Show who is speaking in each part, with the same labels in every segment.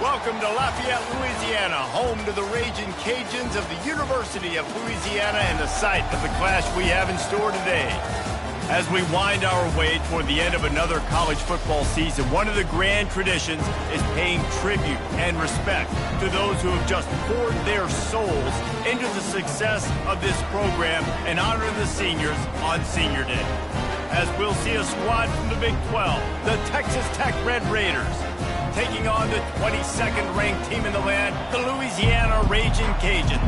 Speaker 1: Welcome to Lafayette, Louisiana, home to the Raging Cajuns of the University of Louisiana and the site of the clash we have in store today. As we wind our way toward the end of another college football season, one of the grand traditions is paying tribute and respect to those who have just poured their souls into the success of this program and honor the seniors on Senior Day. As we'll see a squad from the Big 12, the Texas Tech Red Raiders, taking on the 22nd ranked team in the land, the Louisiana Raging Cajuns.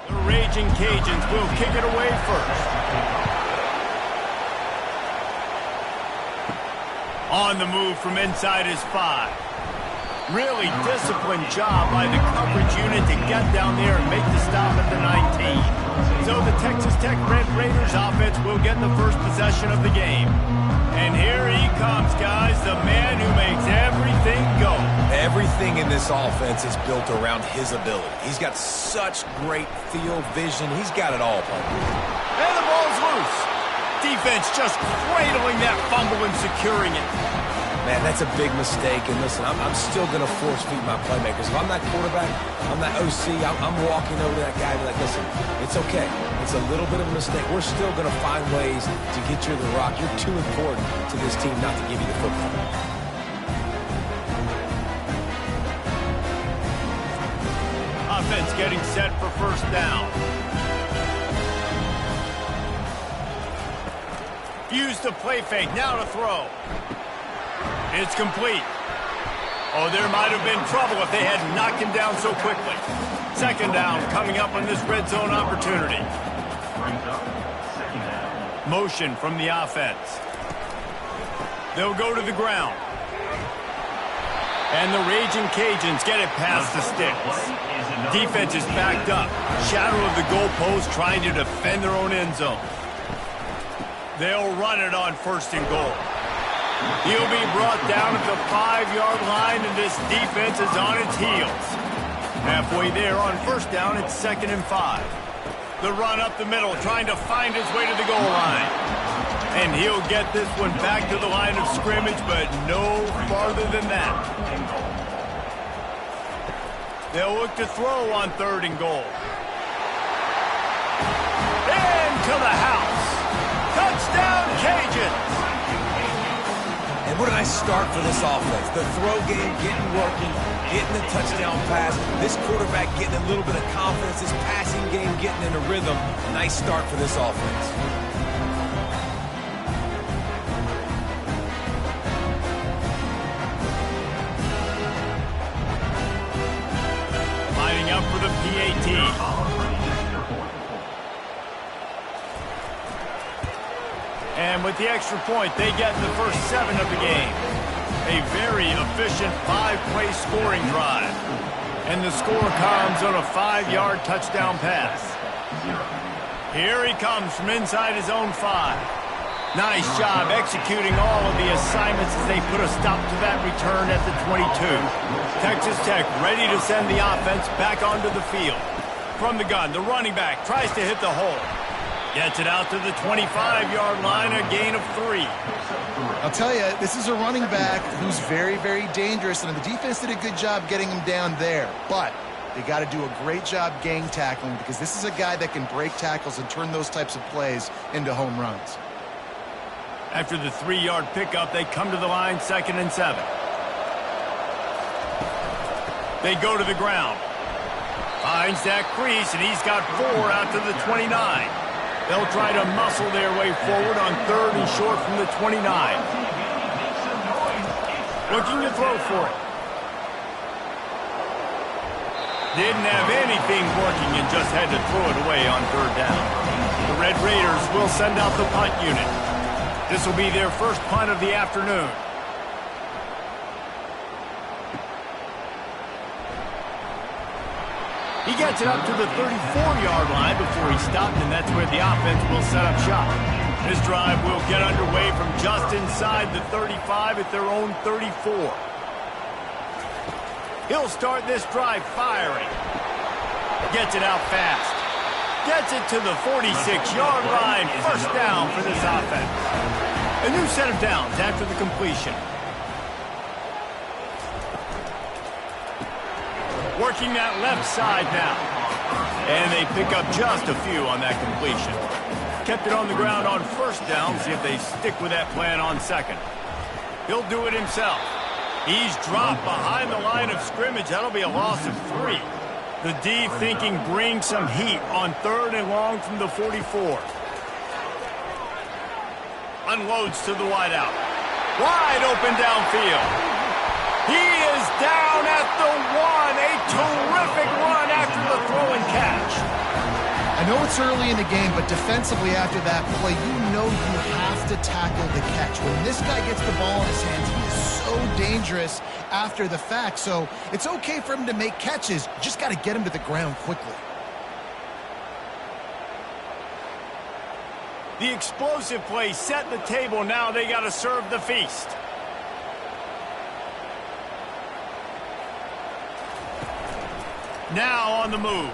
Speaker 1: The Raging Cajuns will kick it away first. On the move from inside his 5. Really disciplined job by the coverage unit to get down there and make the stop at the 19. So the Texas Tech Red Raiders offense will get the first possession of the game. And here he comes, guys, the man who makes everything go.
Speaker 2: Everything in this offense is built around his ability. He's got such great field vision. He's got it all, Parker.
Speaker 1: And the ball's loose. Defense just cradling that fumble and securing it.
Speaker 2: Man, that's a big mistake. And listen, I'm still going to force feed my playmakers. If I'm that quarterback, I'm that OC, I'm walking over to that guy and be like, listen, it's okay. It's a little bit of a mistake. We're still going to find ways to get you the rock. You're too important to this team not to give you the football.
Speaker 1: Offense getting set for first down. Use the play fake. Now to throw. It's complete. Oh, there might have been trouble if they had knocked him down so quickly. Second down coming up on this red zone opportunity. Motion from the offense. They'll go to the ground. And the Raging Cajuns get it past the sticks. Defense is backed up. Shadow of the goalpost trying to defend their own end zone. They'll run it on first and goal. He'll be brought down at the 5-yard line, and this defense is on its heels. Halfway there on first down, it's 2nd and 5. The run up the middle, trying to find his way to the goal line. And he'll get this one back to the line of scrimmage, but no farther than that. They'll look to throw on 3rd and goal. Into the house. Touchdown, Cajuns.
Speaker 2: And what a nice start for this offense. The throw game getting working, getting the touchdown pass. This quarterback getting a little bit of confidence. This passing game getting in a rhythm. Nice start for this offense.
Speaker 1: Lining up for the PAT. And with the extra point, they get the first 7 of the game. A very efficient 5-play scoring drive. And the score comes on a 5-yard touchdown pass. Here he comes from inside his own 5. Nice job executing all of the assignments as they put a stop to that return at the 22. Texas Tech ready to send the offense back onto the field. From the gun, the running back tries to hit the hole. Gets it out to the 25-yard line, a gain of 3.
Speaker 3: I'll tell you, this is a running back who's very, very dangerous, and the defense did a good job getting him down there. But they got to do a great job gang tackling because this is a guy that can break tackles and turn those types of plays into home runs.
Speaker 1: After the 3-yard pickup, they come to the line, 2nd and 7. They go to the ground. Finds that crease, and he's got 4 out to the 29. They'll try to muscle their way forward on 3rd and short from the 29. Looking to throw for it. Didn't have anything working and just had to throw it away on 3rd down. The Red Raiders will send out the punt unit. This will be their first punt of the afternoon. He gets it up to the 34-yard line before he stopped, and that's where the offense will set up shop. This drive will get underway from just inside the 35 at their own 34. He'll start this drive firing. Gets it out fast. Gets it to the 46-yard line. First down for this offense. A new set of downs after the completion. Working that left side now. And they pick up just a few on that completion. Kept it on the ground on first down. See if they stick with that plan on second. He'll do it himself. He's dropped behind the line of scrimmage. That'll be a loss of 3. The D thinking bring some heat on 3rd and long from the 44. Unloads to the wideout. Wide open downfield. He is down at the 1. A terrific run after the throw and catch.
Speaker 3: I know it's early in the game, but defensively after that play, you know you have to tackle the catch. When this guy gets the ball in his hands, he is so dangerous after the fact. So it's okay for him to make catches. You just got to get him to the ground quickly.
Speaker 1: The explosive play set the table. Now they got to serve the feast. Now on the move.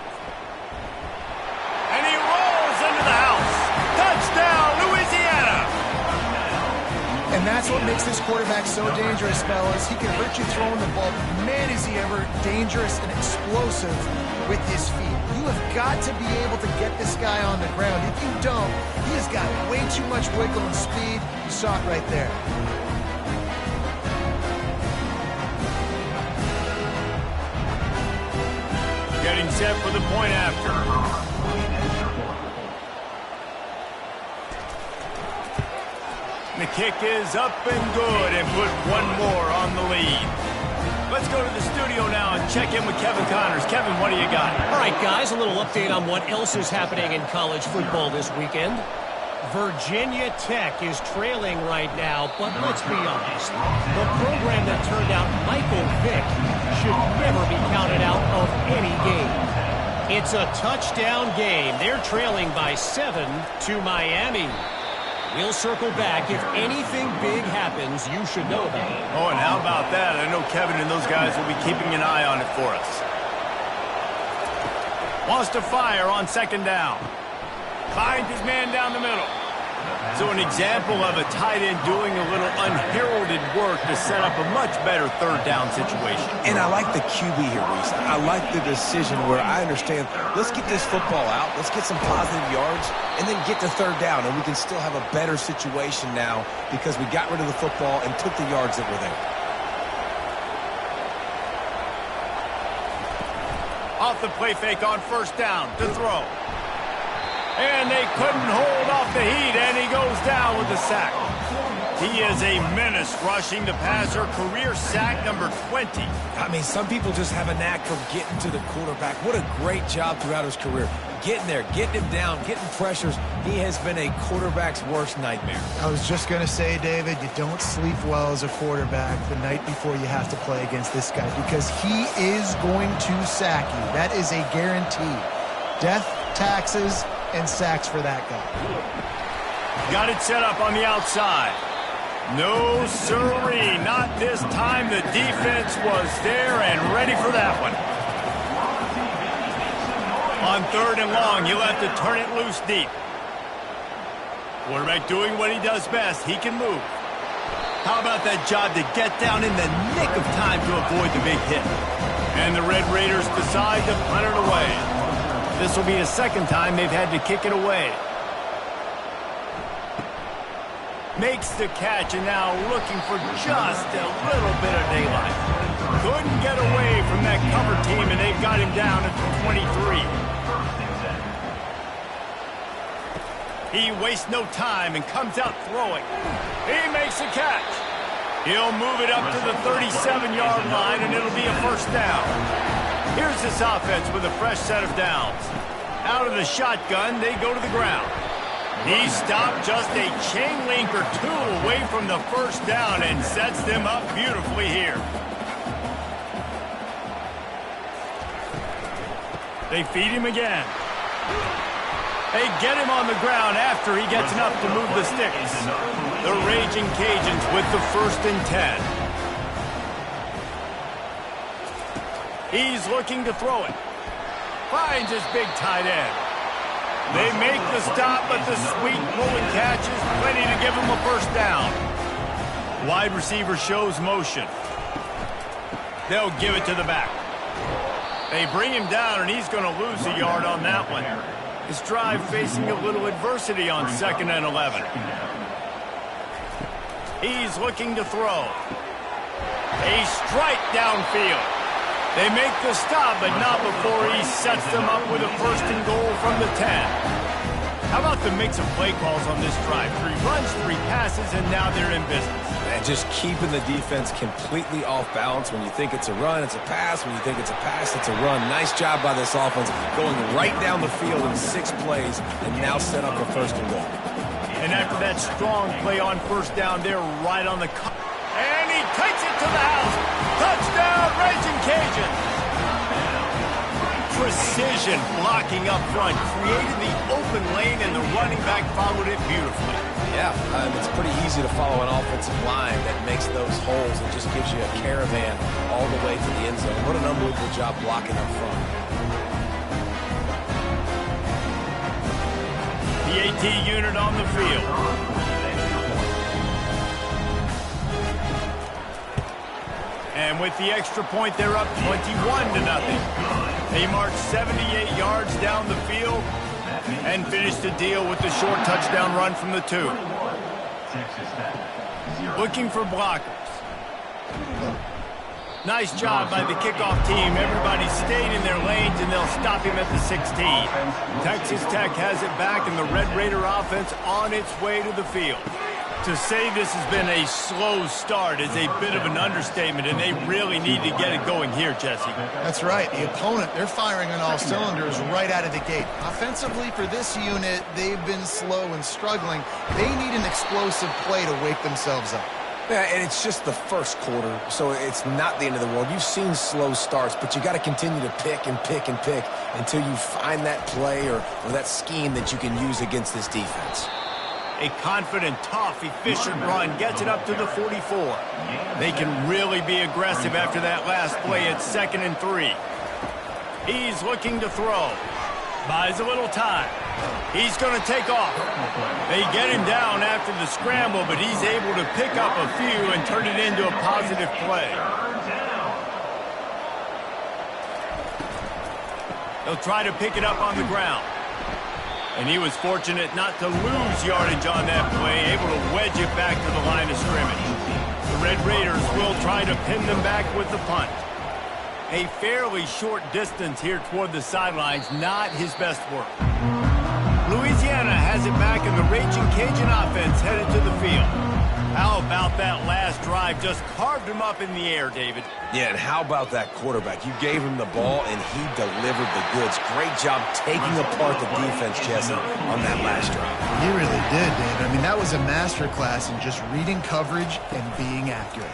Speaker 1: And he rolls into the house. Touchdown, Louisiana.
Speaker 3: And that's what makes this quarterback so dangerous, fellas. He can hurt you throwing the ball. Man, is he ever dangerous and explosive with his feet. You have got to be able to get this guy on the ground. If you don't, he has got way too much wiggle and speed. You saw it right there.
Speaker 1: Getting set for the point after. The kick is up and good and put one more on the lead. Let's go to the studio now and check in with Kevin Connors. Kevin, what do you got?
Speaker 4: All right, guys, a little update on what else is happening in college football this weekend. Virginia Tech is trailing right now, but let's be honest. The program that turned out Michael Vick should never be counted out of any game. It's a touchdown game. They're trailing by 7 to Miami. We'll circle back. If anything big happens, you should know about it.
Speaker 1: Oh, and how about that? I know Kevin and those guys will be keeping an eye on it for us. Wants to fire on second down. Finds his man down the middle. So an example of a tight end doing a little unheralded work to set up a much better third down situation.
Speaker 2: And I like the QB here, Reese. I like the decision where I understand, let's get this football out, let's get some positive yards, and then get to third down, and we can still have a better situation now because we got rid of the football and took the yards that were there.
Speaker 1: Off the play fake on first down to throw. And they couldn't hold off the heat, and he goes down with the sack. He is a menace rushing the passer, career sack number 20.
Speaker 2: I mean, some people just have a knack for getting to the quarterback. What a great job throughout his career. Getting there, getting him down, getting pressures. He has been a quarterback's worst nightmare.
Speaker 3: I was just going to say, David, you don't sleep well as a quarterback the night before you have to play against this guy because he is going to sack you. That is a guarantee. Death, taxes, and sacks for that guy.
Speaker 1: Got it set up on the outside. No siree, not this time. The defense was there and ready for that one. On third and long, he'll have to turn it loose deep. Quarterback doing what he does best. He can move. How about that job to get down in the nick of time to avoid the big hit? And the Red Raiders decide to punt it away. This will be the second time they've had to kick it away. Makes the catch and now looking for just a little bit of daylight. Couldn't get away from that cover team, and they've got him down at the 23. He wastes no time and comes out throwing. He makes a catch. He'll move it up to the 37-yard line, and it'll be a first down. Here's this offense with a fresh set of downs. Out of the shotgun, they go to the ground. He stopped just a chain link or two away from the first down and sets them up beautifully here. They feed him again. They get him on the ground after he gets enough to move the sticks. The Raging Cajuns with the 1st and 10. He's looking to throw it. Finds his big tight end. They make the stop, but the sweet pulling catch is plenty to give them a first down. Wide receiver shows motion. They'll give it to the back. They bring him down, and he's going to lose a yard on that one. His drive facing a little adversity on 2nd and 11. He's looking to throw. A strike downfield. They make the stop, but not before he sets them up with a 1st and goal from the 10. How about the mix of play calls on this drive? 3 runs, 3 passes, and now they're in business.
Speaker 2: And just keeping the defense completely off balance. When you think it's a run, it's a pass. When you think it's a pass, it's a run. Nice job by this offense going right down the field in 6 plays and now set up a 1st and goal.
Speaker 1: And after that strong play on 1st down, they're right on the cut. And he takes it to the house. Touchdown, Raging Cajuns. Precision blocking up front. Created the open lane, and the running back followed it beautifully.
Speaker 2: Yeah, it's pretty easy to follow an offensive line that makes those holes and just gives you a caravan all the way to the end zone. What an unbelievable job blocking up front.
Speaker 1: The AT unit on the field. And with the extra point, they're up 21-0. They march 78 yards down the field and finish the deal with the short touchdown run from the 2. Looking for blockers. Nice job by the kickoff team. Everybody stayed in their lanes, and they'll stop him at the 16. Texas Tech has it back, and the Red Raider offense on its way to the field. To say this has been a slow start is a bit of an understatement, and they really need to get it going here, Jesse.
Speaker 3: That's right. The opponent, they're firing on all cylinders right out of the gate. Offensively, for this unit, they've been slow and struggling. They need an explosive play to wake themselves up.
Speaker 2: Yeah, and it's just the 1st quarter, so it's not the end of the world. You've seen slow starts, but you got to continue to pick and pick and pick until you find that play or that scheme that you can use against this defense.
Speaker 1: A confident, tough, efficient run gets it up to the 44. They can really be aggressive after that last play at 2nd and 3. He's looking to throw. Buys a little time. He's going to take off. They get him down after the scramble, but he's able to pick up a few and turn it into a positive play. They'll try to pick it up on the ground. And he was fortunate not to lose yardage on that play, able to wedge it back to the line of scrimmage. The Red Raiders will try to pin them back with the punt. A fairly short distance here toward the sidelines, not his best work. Louisiana has it back, and the Raging Cajun offense headed to the field. How about that last drive? Just carved him up in the air, David.
Speaker 2: Yeah, and how about that quarterback? You gave him the ball, and he delivered the goods. Great job taking apart the defense, Jesse, on that last drive.
Speaker 3: He really did, David. I mean, that was a masterclass in just reading coverage and being accurate.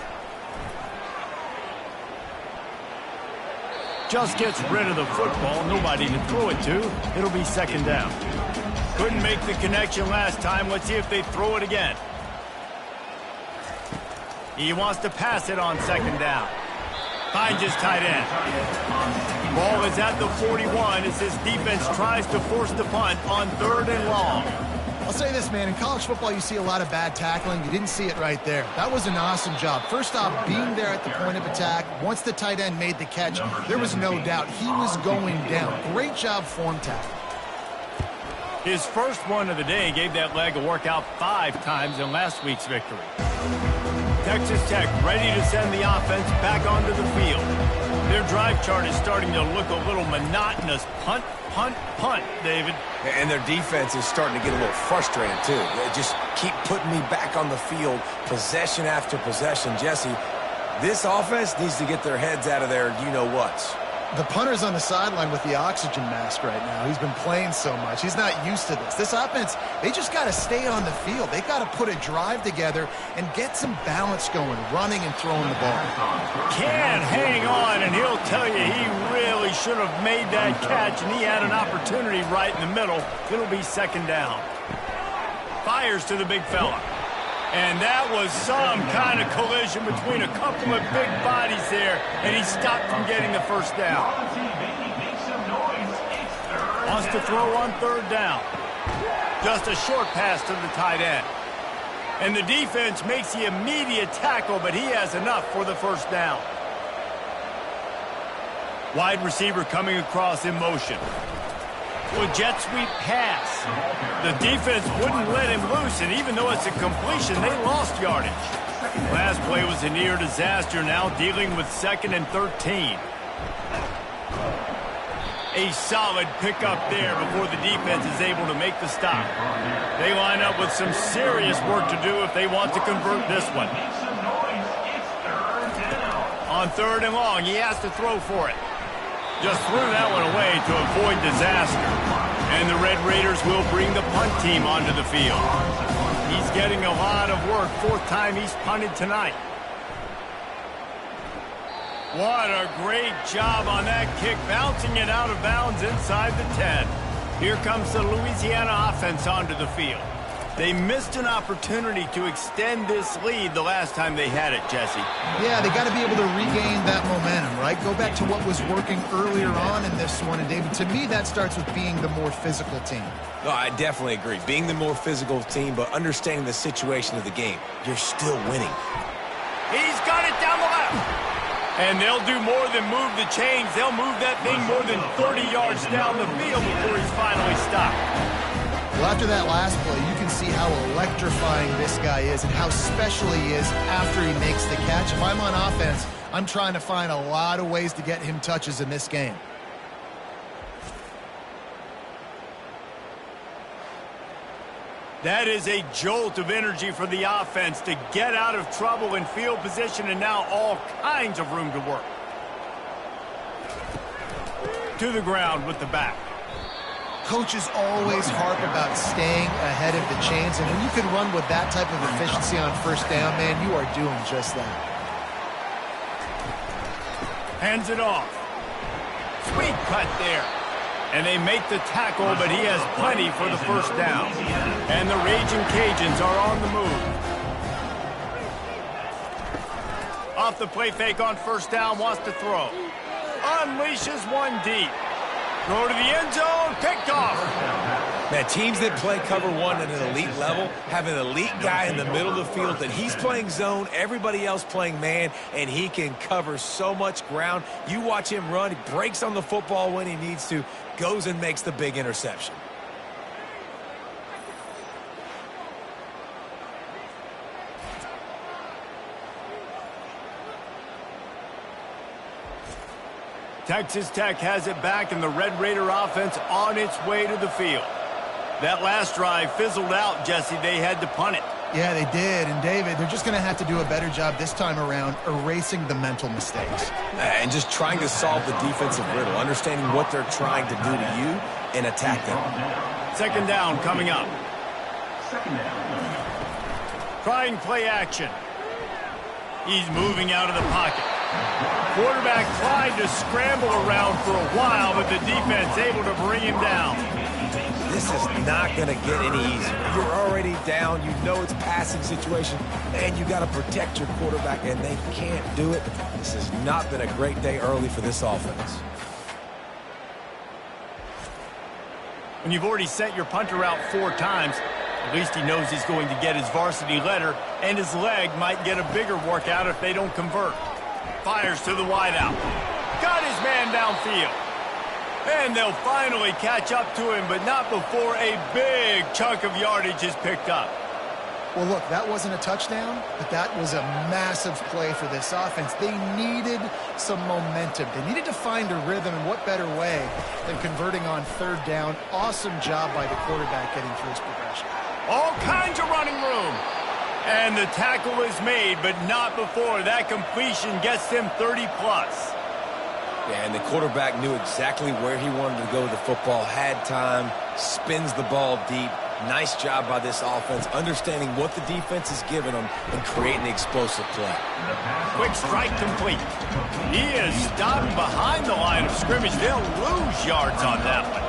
Speaker 1: Just gets rid of the football. Nobody to throw it to. It'll be 2nd down. Couldn't make the connection last time. Let's see if they throw it again. He wants to pass it on 2nd down. Finds his tight end. Ball is at the 41 as his defense tries to force the punt on 3rd and long.
Speaker 3: I'll say this, man. In college football, you see a lot of bad tackling. You didn't see it right there. That was an awesome job. First off, being there at the point of attack. Once the tight end made the catch, there was no doubt he was going down. Great job form tackle.
Speaker 1: His first one of the day gave that leg a workout 5 times in last week's victory. Texas Tech ready to send the offense back onto the field. Their drive chart is starting to look a little monotonous. Punt, punt, punt, David.
Speaker 2: And their defense is starting to get a little frustrated, too. They just keep putting me back on the field, possession after possession. Jesse, this offense needs to get their heads out of their you-know-whats.
Speaker 3: The punter's on the sideline with the oxygen mask right now. He's been playing so much. He's not used to this. This offense, they just got to stay on the field. They've got to put a drive together and get some balance going, running and throwing the ball.
Speaker 1: Can't hang on, and he'll tell you he really should have made that catch, and he had an opportunity right in the middle. It'll be 2nd down. Fires to the big fella. And that was some kind of collision between a couple of big bodies there, and he stopped from getting the 1st down. Wants to throw on third down. Just a short pass to the tight end. And the defense makes the immediate tackle, but he has enough for the first down. Wide receiver coming across in motion. Well, jet sweep pass. The defense wouldn't let him loose, and even though it's a completion, they lost yardage. Last play was a near disaster, now dealing with 2nd and 13. A solid pickup there before the defense is able to make the stop. They line up with some serious work to do if they want to convert this one. On 3rd and long, he has to throw for it. Just threw that one away to avoid disaster. And the Red Raiders will bring the punt team onto the field. He's getting a lot of work. 4th time he's punted tonight. What a great job on that kick, bouncing it out of bounds inside the 10. Here comes the Louisiana offense onto the field. They missed an opportunity to extend this lead the last time they had it, Jesse.
Speaker 3: Yeah, they got to be able to regain that momentum, right? Go back to what was working earlier on in this one. And, David, to me, that starts with being the more physical team.
Speaker 2: No, I definitely agree. Being the more physical team, but understanding the situation of the game. You're still winning.
Speaker 1: He's got it down the left. And they'll do more than move the chains. They'll move that thing more than 30 yards down the field before he's finally stopped.
Speaker 3: Well, after that last play, you can see how electrifying this guy is and how special he is after he makes the catch. If I'm on offense, I'm trying to find a lot of ways to get him touches in this game.
Speaker 1: That is a jolt of energy for the offense to get out of trouble in field position, and now all kinds of room to work. To the ground with the back.
Speaker 3: Coaches always harp about staying ahead of the chains, and when you can run with that type of efficiency on 1st down, man, you are doing just that.
Speaker 1: Hands it off. Sweet cut there. And they make the tackle, but he has plenty for the first down. And the Raging Cajuns are on the move. Off the play fake on 1st down, wants to throw. Unleashes one deep. Throw to the end zone, picked off.
Speaker 2: Now, teams that play cover 1 at an elite level have an elite guy in the middle of the field that he's playing zone, everybody else playing man, and he can cover so much ground. You watch him run, he breaks on the football when he needs to, goes and makes the big interception.
Speaker 1: Texas Tech has it back, and the Red Raider offense on its way to the field. That last drive fizzled out, Jesse. They had to punt it.
Speaker 3: Yeah, they did. And, David, they're just going to have to do a better job this time around erasing the mental mistakes.
Speaker 2: And just trying to solve the defensive riddle, understanding what they're trying to do to you and attack them.
Speaker 1: 2nd down coming up. Trying play action. He's moving out of the pocket. Quarterback tried to scramble around for a while, but the defense able to bring him down.
Speaker 2: This is not going to get any easier. You're already down. You know it's a passing situation, and you got to protect your quarterback, and they can't do it. This has not been a great day early for this offense.
Speaker 1: When you've already sent your punter out 4 times, at least he knows he's going to get his varsity letter, and his leg might get a bigger workout if they don't convert. Fires to the wideout. Got his man downfield. And they'll finally catch up to him, but not before a big chunk of yardage is picked up.
Speaker 3: Well, look, that wasn't a touchdown, but that was a massive play for this offense. They needed some momentum. They needed to find a rhythm, and what better way than converting on 3rd down. Awesome job by the quarterback getting through his progression.
Speaker 1: All kinds of running room. And the tackle is made, but not before that completion gets them 30-plus.
Speaker 2: Yeah, and the quarterback knew exactly where he wanted to go with the football, had time, spins the ball deep. Nice job by this offense, understanding what the defense is giving them and creating the explosive play.
Speaker 1: Quick strike complete. He is stopped behind the line of scrimmage. They'll lose yards on that one.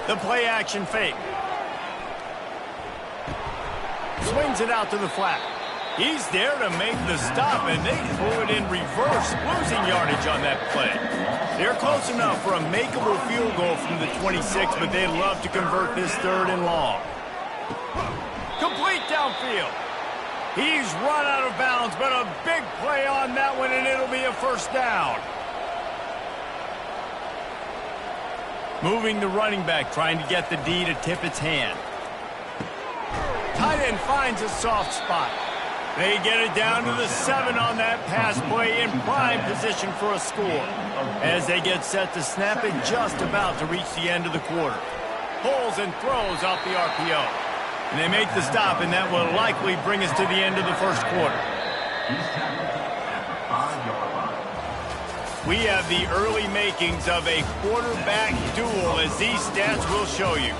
Speaker 1: The play action fake. Swings it out to the flat. He's there to make the stop, and they threw it in reverse, losing yardage on that play. They're close enough for a makeable field goal from the 26, but they'd love to convert this 3rd and long. Complete downfield. He's run out of bounds, but a big play on that one, and it'll be a 1st down. Moving the running back, trying to get the D to tip its hand. Tight end finds a soft spot. They get it down to the 7 on that pass play, in prime position for a score. As they get set to snap it, just about to reach the end of the quarter. Pulls and throws off the RPO. And they make the stop, and that will likely bring us to the end of the 1st quarter. We have the early makings of a quarterback duel, as these stats will show you.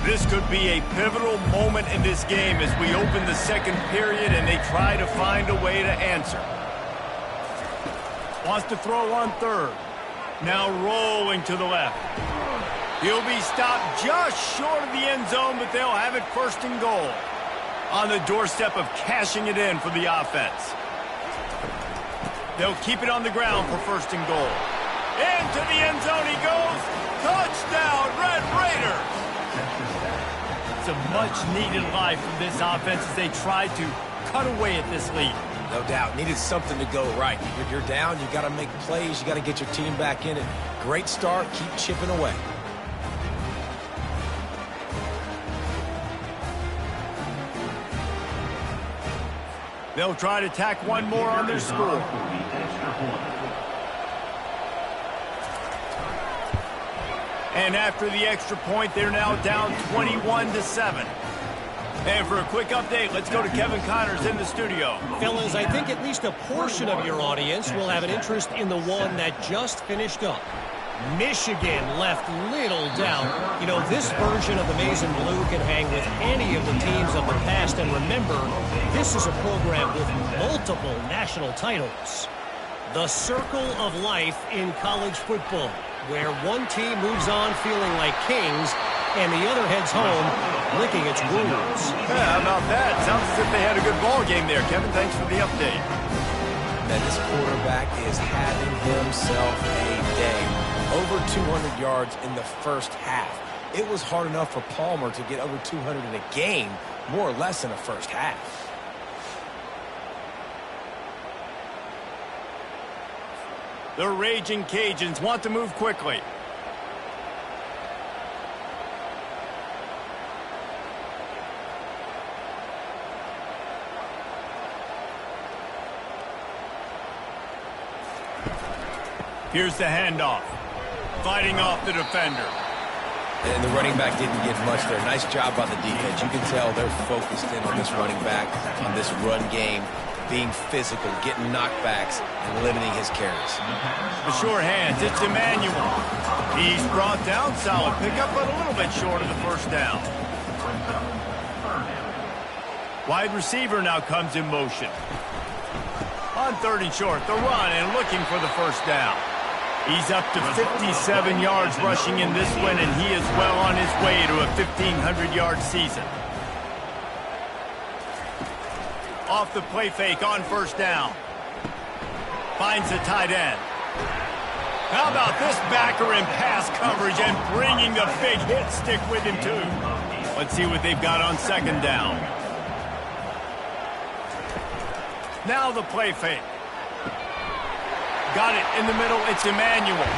Speaker 1: This could be a pivotal moment in this game as we open the 2nd period and they try to find a way to answer. Wants to throw on 3rd. Now rolling to the left. He'll be stopped just short of the end zone, but they'll have it 1st and goal. On the doorstep of cashing it in for the offense. They'll keep it on the ground for 1st and goal. Into the end zone he goes. Touchdown, Red Raiders! It's a much-needed life from this offense as they try to cut away at this lead.
Speaker 2: No doubt. Needed something to go right. If you're down, you got to make plays. You got to get your team back in it. Great start. Keep chipping away.
Speaker 1: They'll try to tack one more on their score. And after the extra point, they're now down 21-7. And for a quick update, let's go to Kevin Connors in the studio.
Speaker 4: Fellas, I think at least a portion of your audience will have an interest in the one that just finished up. Michigan left little doubt. You know, this version of the Maize and Blue can hang with any of the teams of the past. And remember, this is a program with multiple national titles. The circle of life in college football, where one team moves on feeling like kings and the other heads home licking its wounds.
Speaker 1: Yeah, how about that? Sounds as if they had a good ball game there. Kevin, thanks for the update.
Speaker 2: Man, this quarterback is having himself a day. Over 200 yards in the 1st half. It was hard enough for Palmer to get over 200 in a game, more or less in the 1st half.
Speaker 1: The Raging Cajuns want to move quickly. Here's the handoff. Fighting off the defender.
Speaker 2: And the running back didn't get much there. Nice job by the defense. You can tell they're focused in on this running back, on this run game, being physical, getting knockbacks, and limiting his carries.
Speaker 1: The short hands, it's Emmanuel. He's brought down, solid pickup, but a little bit short of the 1st down. Wide receiver now comes in motion. On 3rd and short, the run and looking for the 1st down. He's up to 57 yards rushing in this win, and he is well on his way to a 1,500-yard season. Off the play fake on 1st down. Finds the tight end. How about this backer in pass coverage and bringing the big hit stick with him, too. Let's see what they've got on 2nd down. Now the play fake. Got it in the middle. It's Emmanuel.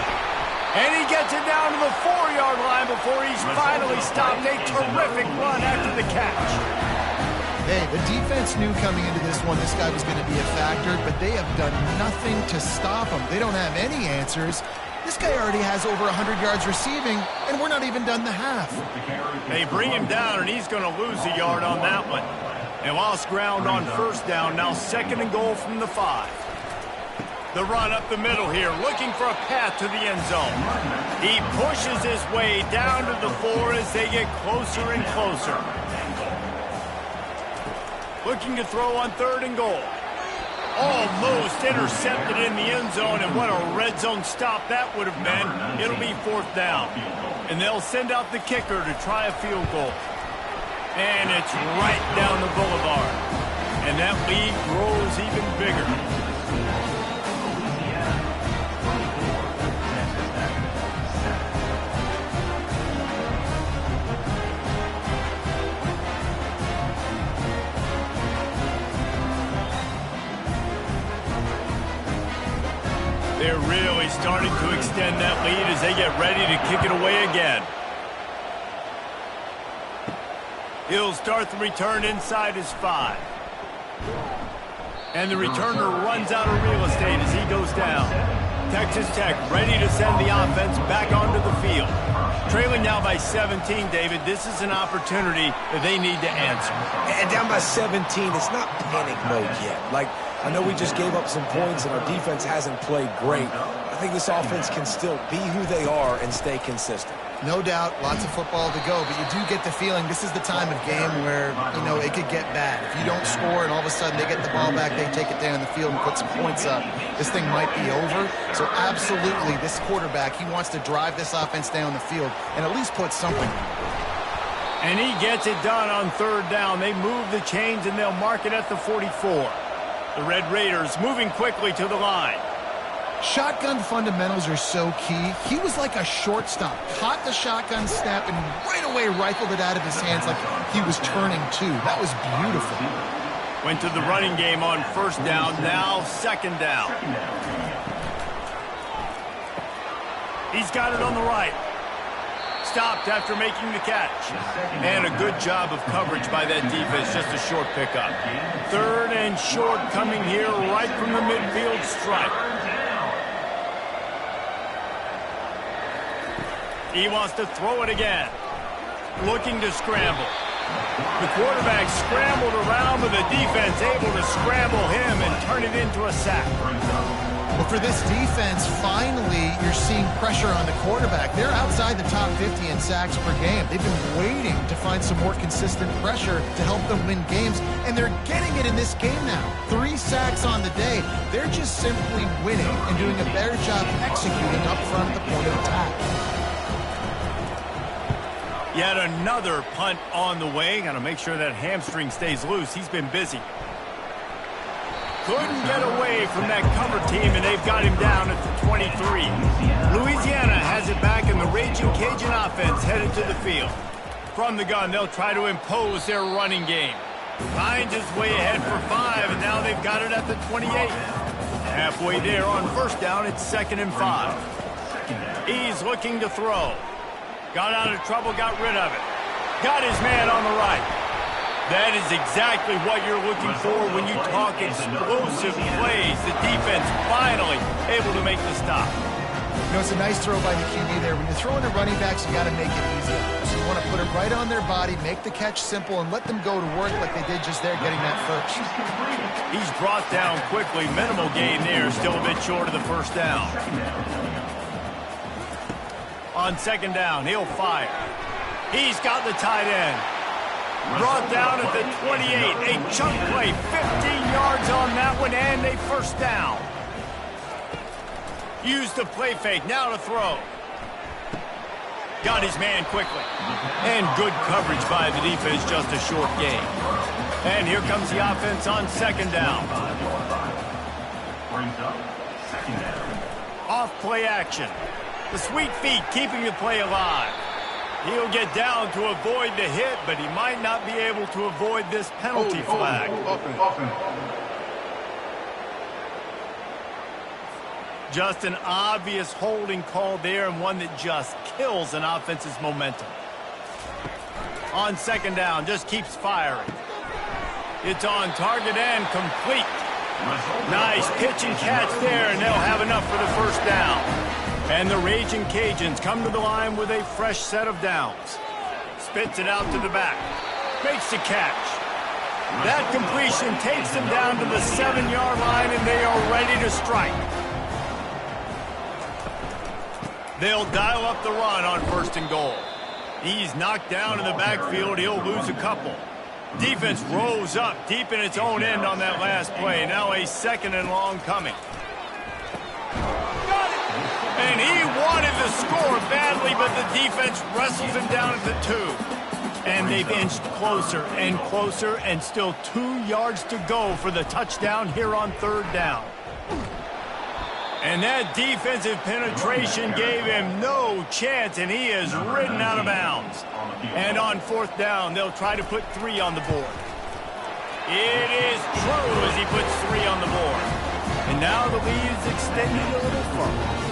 Speaker 1: And he gets it down to the 4-yard line before he's finally stopped. A terrific run after the catch.
Speaker 3: Hey, the defense knew coming into this one this guy was going to be a factor, but they have done nothing to stop him. They don't have any answers. This guy already has over 100 yards receiving, and we're not even done the half.
Speaker 1: They bring him down, and he's going to lose a yard on that one. And lost ground on 1st down, now 2nd and goal from the 5. The run up the middle here, looking for a path to the end zone. He pushes his way down to the 4 as they get closer and closer. Looking to throw on 3rd and goal. Almost intercepted in the end zone, and what a red zone stop that would have been. It'll be 4th down. And they'll send out the kicker to try a field goal. And it's right down the boulevard. And that lead grows even bigger. They're really starting to extend that lead as they get ready to kick it away again. He'll start the return inside his 5. And the returner runs out of real estate as he goes down. Texas Tech ready to send the offense back onto the field. Trailing now by 17, David. This is an opportunity that they need to answer.
Speaker 2: And down by 17, it's not panic mode yet. Like, I know we just gave up some points and our defense hasn't played great. I think this offense can still be who they are and stay consistent.
Speaker 3: No doubt, lots of football to go, but you do get the feeling this is the time of game where, you know, it could get bad. If you don't score and all of a sudden they get the ball back, they take it down the field and put some points up, this thing might be over. So absolutely, this quarterback, he wants to drive this offense down the field and at least put something on it.
Speaker 1: And he gets it done on 3rd down. They move the chains and they'll mark it at the 44. The Red Raiders moving quickly to the line.
Speaker 3: Shotgun fundamentals are so key. He was like a shortstop. Caught the shotgun snap and right away rifled it out of his hands like he was turning two. That was beautiful.
Speaker 1: Went to the running game on 1st down, now 2nd down. He's got it on the right. Stopped after making the catch. And a good job of coverage by that defense, just a short pickup. 3rd and short coming here right from the midfield stripe. He wants to throw it again. Looking to scramble. The quarterback scrambled around, but the defense able to scramble him and turn it into a sack.
Speaker 3: Well, for this defense, finally, you're seeing pressure on the quarterback. They're outside the top 50 in sacks per game. They've been waiting to find some more consistent pressure to help them win games, and they're getting it in this game now. 3 sacks on the day. They're just simply winning and doing a better job executing up front at the point of attack.
Speaker 1: Yet another punt on the way. Got to make sure that hamstring stays loose. He's been busy. Couldn't get away from that cover team, and they've got him down at the 23. Louisiana has it back, and the Raging Cajun offense headed to the field. From the gun, they'll try to impose their running game. Hines is way ahead for 5, and now they've got it at the 28. Halfway there on 1st down, it's 2nd and 5. He's looking to throw. Got out of trouble, got rid of it. Got his man on the right. That is exactly what you're looking for when you talk explosive plays. The defense finally able to make the stop.
Speaker 3: You know, it's a nice throw by the QB there. When you're throwing to running backs, you got to make it easy. So you want to put it right on their body, make the catch simple, and let them go to work like they did just there, getting that first.
Speaker 1: He's brought down quickly. Minimal gain there, still a bit short of the 1st down. On 2nd down, he'll fire. He's got the tight end. Brought down at the 28. A chunk play, 15 yards on that one, and a 1st down. Used the play fake, now to throw. Got his man quickly. And good coverage by the defense, just a short gain. And here comes the offense on 2nd down. Off play action. The sweet feet keeping the play alive. He'll get down to avoid the hit, but he might not be able to avoid this penalty flag. Just an obvious holding call there, and one that just kills an offense's momentum. On 2nd down, just keeps firing. It's on target and complete. Nice pitch and catch there, and they'll have enough for the 1st down. And the Raging Cajuns come to the line with a fresh set of downs. Spits it out to the back. Makes the catch. That completion takes them down to the 7-yard line, and they are ready to strike. They'll dial up the run on 1st and goal. He's knocked down in the backfield. He'll lose a couple. Defense rose up deep in its own end on that last play. Now a 2nd and long coming. And he wanted to score badly, but the defense wrestles him down at the 2. And they've inched closer and closer, and still 2 yards to go for the touchdown here on third down. And that defensive penetration gave him no chance, and he is ridden out of bounds. And on fourth down, they'll try to put 3 on the board. It is true as he puts 3 on the board. And now the lead is extended a little further.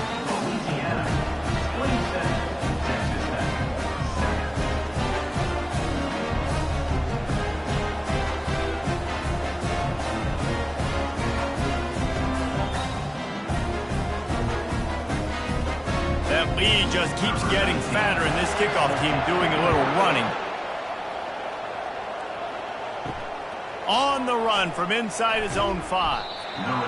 Speaker 1: That lead just keeps getting fatter, and this kickoff team doing a little running. On the run from inside his own 5.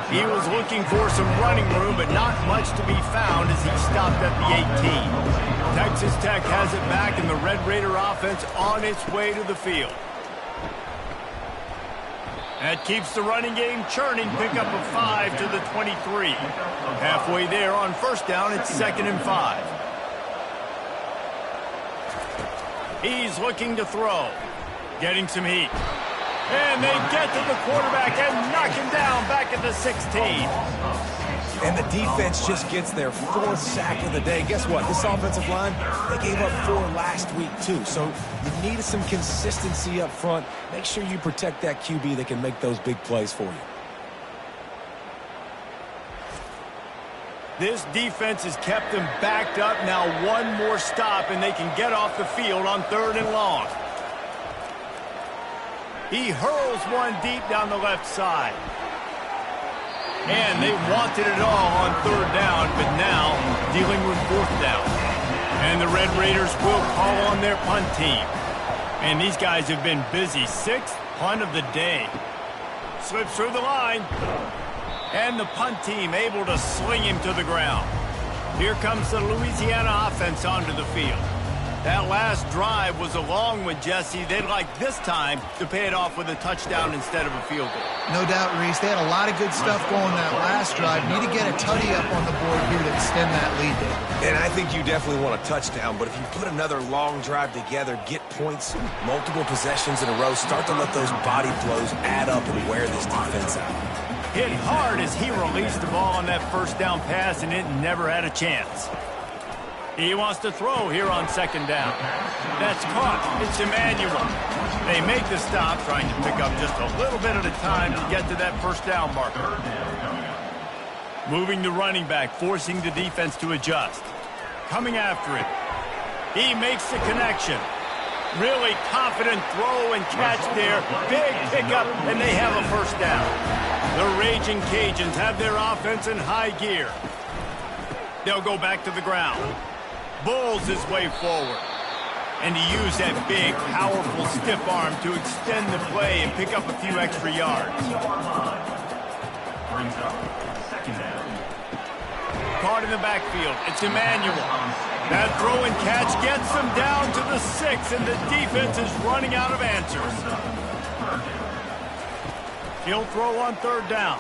Speaker 1: He was looking for some running room, but not much to be found as he stopped at the 18. Texas Tech has it back, and the Red Raider offense on its way to the field. That keeps the running game churning. Pick up a 5 to the 23. Halfway there on first down, it's 2nd and 5. He's looking to throw. Getting some heat. And they get to the quarterback and knock him down back at the 16.
Speaker 2: And the defense just gets their 4th sack of the day. Guess what? This offensive line, they gave up 4 last week, too. So you need some consistency up front. Make sure you protect that QB that can make those big plays for you.
Speaker 1: This defense has kept them backed up. Now 1 more stop, and they can get off the field on 3rd and long. He hurls one deep down the left side. And they wanted it all on 3rd down, but now dealing with 4th down. And the Red Raiders will call on their punt team. And these guys have been busy. 6th punt of the day. Slips through the line. And the punt team able to sling him to the ground. Here comes the Louisiana offense onto the field. That last drive was a long one, Jesse. They'd like this time to pay it off with a touchdown instead of a field goal.
Speaker 3: No doubt, Reese. They had a lot of good stuff going that last drive. Need to get a tutty up on the board here to extend that lead, David.
Speaker 2: And I think you definitely want a touchdown, but if you put another long drive together, get points, multiple possessions in a row, start to let those body flows add up and wear this defense out.
Speaker 1: Hit hard as he released the ball on that first down pass, and it never had a chance. He wants to throw here on 2nd down. That's caught. It's Emmanuel. They make the stop, trying to pick up just a little bit at a time to get to that first down marker. Moving the running back, forcing the defense to adjust. Coming after it. He makes the connection. Really confident throw and catch there. Big pickup, and they have a first down. The Raging Cajuns have their offense in high gear. They'll go back to the ground. Bulls his way forward. And he used that big, powerful, stiff arm to extend the play and pick up a few extra yards. Caught in the backfield. It's Emmanuel. That throw and catch gets them down to the 6, and the defense is running out of answers. He'll throw on 3rd down.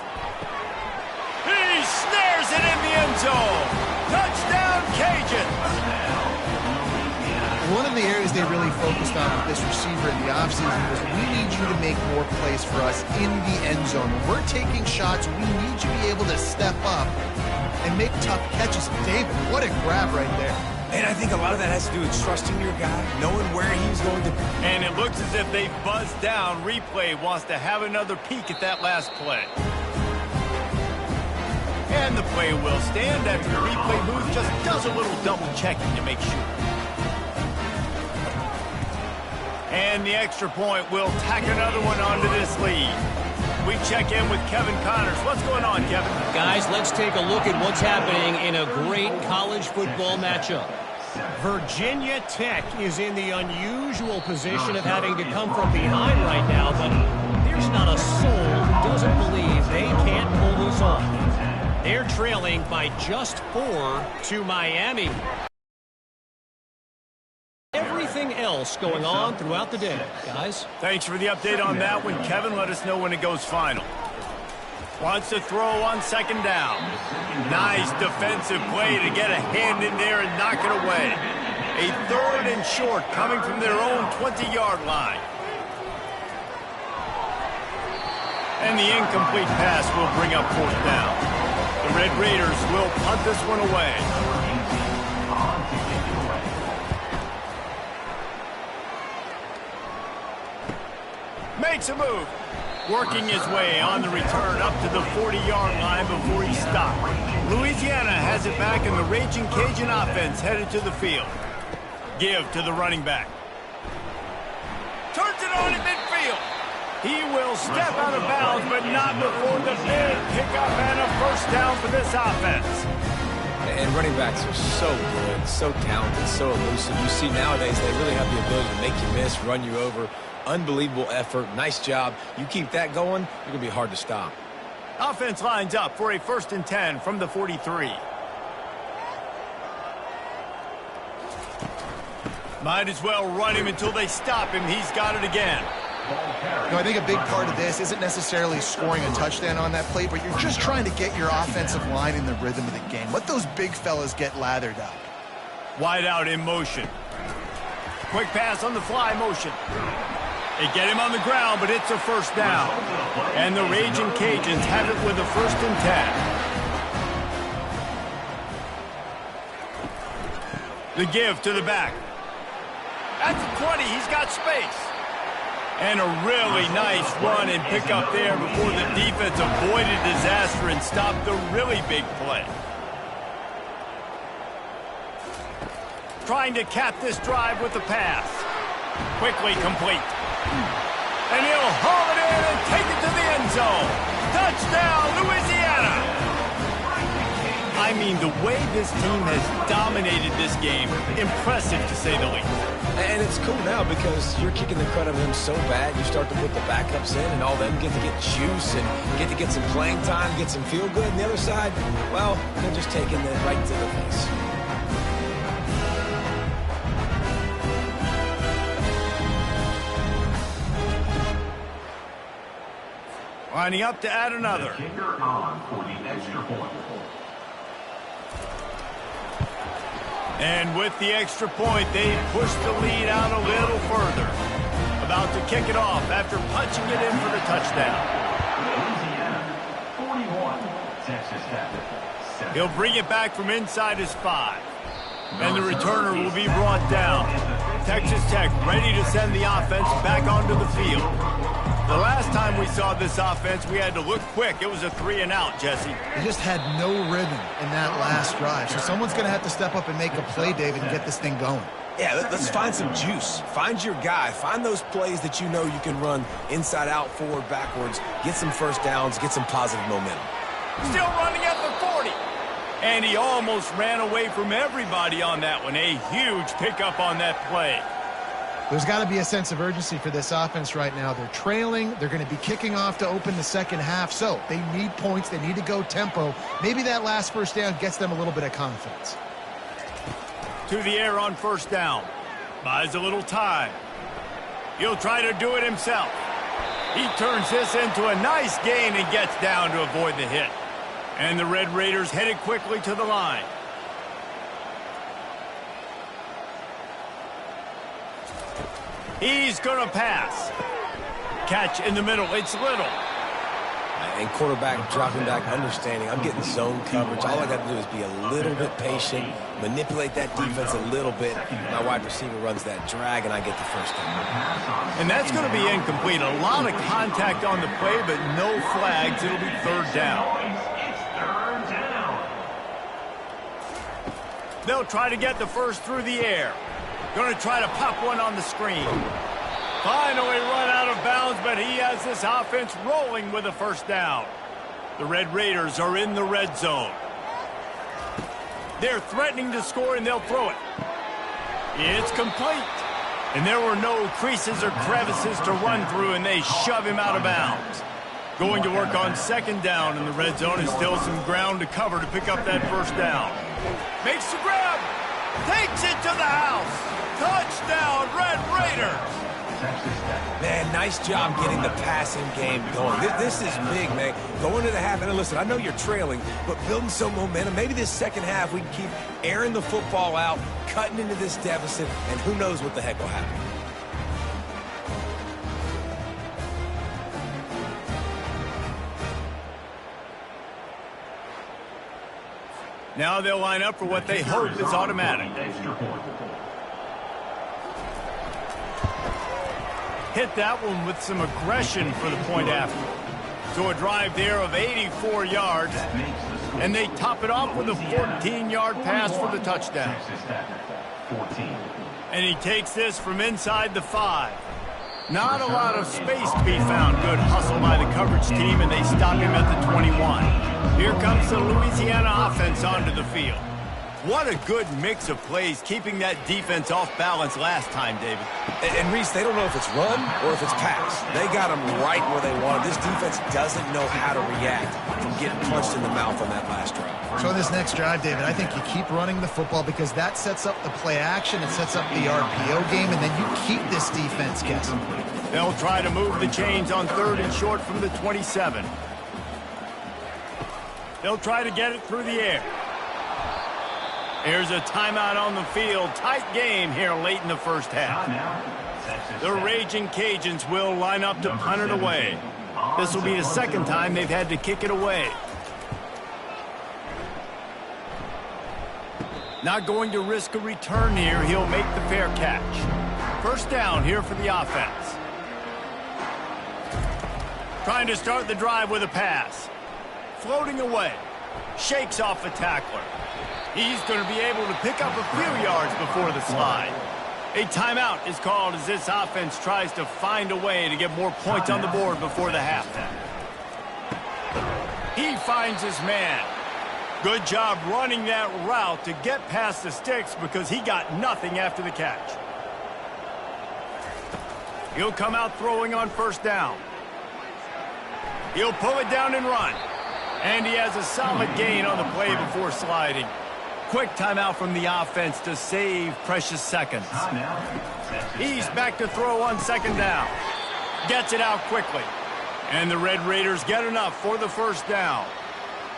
Speaker 1: He snares it in the end zone. Touchdown, Cajuns.
Speaker 3: One of the areas they really focused on with this receiver in the offseason was we need you to make more plays for us in the end zone. When we're taking shots, we need you to be able to step up and make tough catches. David, what a grab right there.
Speaker 2: And I think a lot of that has to do with trusting your guy, knowing where he's going to be.
Speaker 1: And it looks as if they've buzzed down. Replay wants to have another peek at that last play. And the play will stand after the replay booth just does a little double checking to make sure. And the extra point will tack another one onto this lead. We check in with Kevin Connors. What's going on, Kevin?
Speaker 4: Guys, let's take a look at what's happening in a great college football matchup. Virginia Tech is in the unusual position of having to come from behind right now, but there's not a soul who doesn't believe they can't pull this off. They're trailing by just 4 to Miami. Everything else going on throughout the day, guys.
Speaker 1: Thanks for the update on that one, Kevin. Let us know when it goes final. Wants to throw on 2nd down. Nice defensive play to get a hand in there and knock it away. A 3rd and short coming from their own 20-yard line. And the incomplete pass will bring up 4th down. The Red Raiders will punt this one away. Makes a move. Working his way on the return up to the 40-yard line before he stopped. Louisiana has it back, and the Raging Cajun offense headed to the field. Give to the running back. Turns it on in midfield. He will step out of bounds, but not before the big pickup and a 1st down for this offense.
Speaker 2: And running backs are so good, so talented, so elusive. You see nowadays they really have the ability to make you miss, run you over. Unbelievable effort. Nice job. You keep that going, you're going to be hard to stop.
Speaker 1: Offense lines up for a 1st and 10 from the 43. Might as well run him until they stop him. He's got it again.
Speaker 3: I think a big part of this isn't necessarily scoring a touchdown on that play, but you're just trying to get your offensive line in the rhythm of the game. Let those big fellas get lathered up.
Speaker 1: Wide out in motion. Quick pass on the fly motion. They get him on the ground, but it's a 1st down. And the Raging Cajuns have it with a 1st and 10. The give to the back. At the 20, he's got space. And a really nice run and pick up there before the defense avoided disaster and stopped the really big play. Trying to cap this drive with the pass. Quickly complete. And he'll haul it in and take it to the end zone. Touchdown, Louisiana! I mean, the way this team has dominated this game, impressive to say the least.
Speaker 2: And it's cool now because you're kicking the crud out of them so bad, you start to put the backups in, and all them get to get juice and get to get some playing time, get some feel good. And the other side, well, they're just taking it right to the face.
Speaker 1: Lining up to add another.
Speaker 5: Kicker on for the extra point.
Speaker 1: And with the extra point, they push the lead out a little further. About to kick it off after punching it in for the touchdown.
Speaker 5: Louisiana, 41. Texas Tech, 7.
Speaker 1: He'll bring it back from inside his 5. And the returner will be brought down. Texas Tech ready to send the offense back onto the field. The last time we saw this offense, we had to look quick. It was a 3-and-out, Jesse.
Speaker 3: They just had no rhythm in that last drive. So someone's going to have to step up and make a play, David, and get this thing going.
Speaker 2: Yeah, let's find some juice. Find your guy. Find those plays that you know you can run inside out, forward, backwards. Get some 1st downs. Get some positive momentum.
Speaker 1: Still running at the 40. And he almost ran away from everybody on that one. A huge pickup on that play.
Speaker 3: There's got to be a sense of urgency for this offense right now. They're trailing. They're going to be kicking off to open the 2nd half. So they need points. They need to go tempo. Maybe that last 1st down gets them a little bit of confidence.
Speaker 1: To the air on 1st down. Buys a little time. He'll try to do it himself. He turns this into a nice gain and gets down to avoid the hit. And the Red Raiders headed quickly to the line. He's going to pass. Catch in the middle. It's Little.
Speaker 2: And quarterback dropping back, understanding. I'm getting zone coverage. All I got to do is be a little bit patient, manipulate that defense a little bit. My wide receiver runs that drag, and I get the 1st down.
Speaker 1: And that's going to be incomplete. A lot of contact on the play, but no flags. It'll be 3rd down. They'll try to get the 1st through the air. Going to try to pop one on the screen. Finally run out of bounds, but he has this offense rolling with a 1st down. The Red Raiders are in the red zone. They're threatening to score, and they'll throw it. It's complete. And there were no creases or crevices to run through, and they shove him out of bounds. Going to work on 2nd down in the red zone, and still some ground to cover to pick up that 1st down. Makes the grab. Takes it to the house. Touchdown, Red Raiders.
Speaker 5: Texas Tech.
Speaker 2: Man, nice job getting the passing game going. This is big, man. Going to the half, and listen, I know you're trailing, but building some momentum. Maybe this second half we can keep airing the football out, cutting into this deficit, and who knows what the heck will happen.
Speaker 1: Now they'll line up for what they hope is automatic.
Speaker 5: Extra point.
Speaker 1: Hit that one with some aggression for the point after. So a drive there of 84 yards,
Speaker 5: That makes the score.
Speaker 1: and they top it off with a 14-yard pass for the touchdown.
Speaker 5: Texas Tech, 14.
Speaker 1: And he takes this from inside the 5. Not a lot of space to be found. Good hustle by the coverage team, and they stop him at the 21. Here comes the Louisiana offense onto the field. What a good mix of plays, keeping that defense off balance last time, David.
Speaker 2: And Reese, they don't know if it's run or if it's pass. They got them right where they want them. This defense doesn't know how to react from getting punched in the mouth on that last drive.
Speaker 3: So in this next drive, David, I think you keep running the football because that sets up the play action, it sets up the RPO game, and then you keep this defense guessing.
Speaker 1: They'll try to move the chains on 3rd and short from the 27. They'll try to get it through the air. Here's a timeout on the field. Tight game here late in the first half. The Raging Cajuns will line up to punt it away. This will be the second time they've had to kick it away. Not going to risk a return here. He'll make the fair catch. First down here for the offense. Trying to start the drive with a pass. Floating away. Shakes off a tackler. He's going to be able to pick up a few yards before the slide. A timeout is called as this offense tries to find a way to get more points on the board before the half. He finds his man. Good job running that route to get past the sticks because he got nothing after the catch. He'll come out throwing on first down. He'll pull it down and run. And he has a solid gain on the play before sliding. Quick timeout from the offense to save precious seconds. He's back to throw on second down. Gets it out quickly. And the Red Raiders get enough for the first down.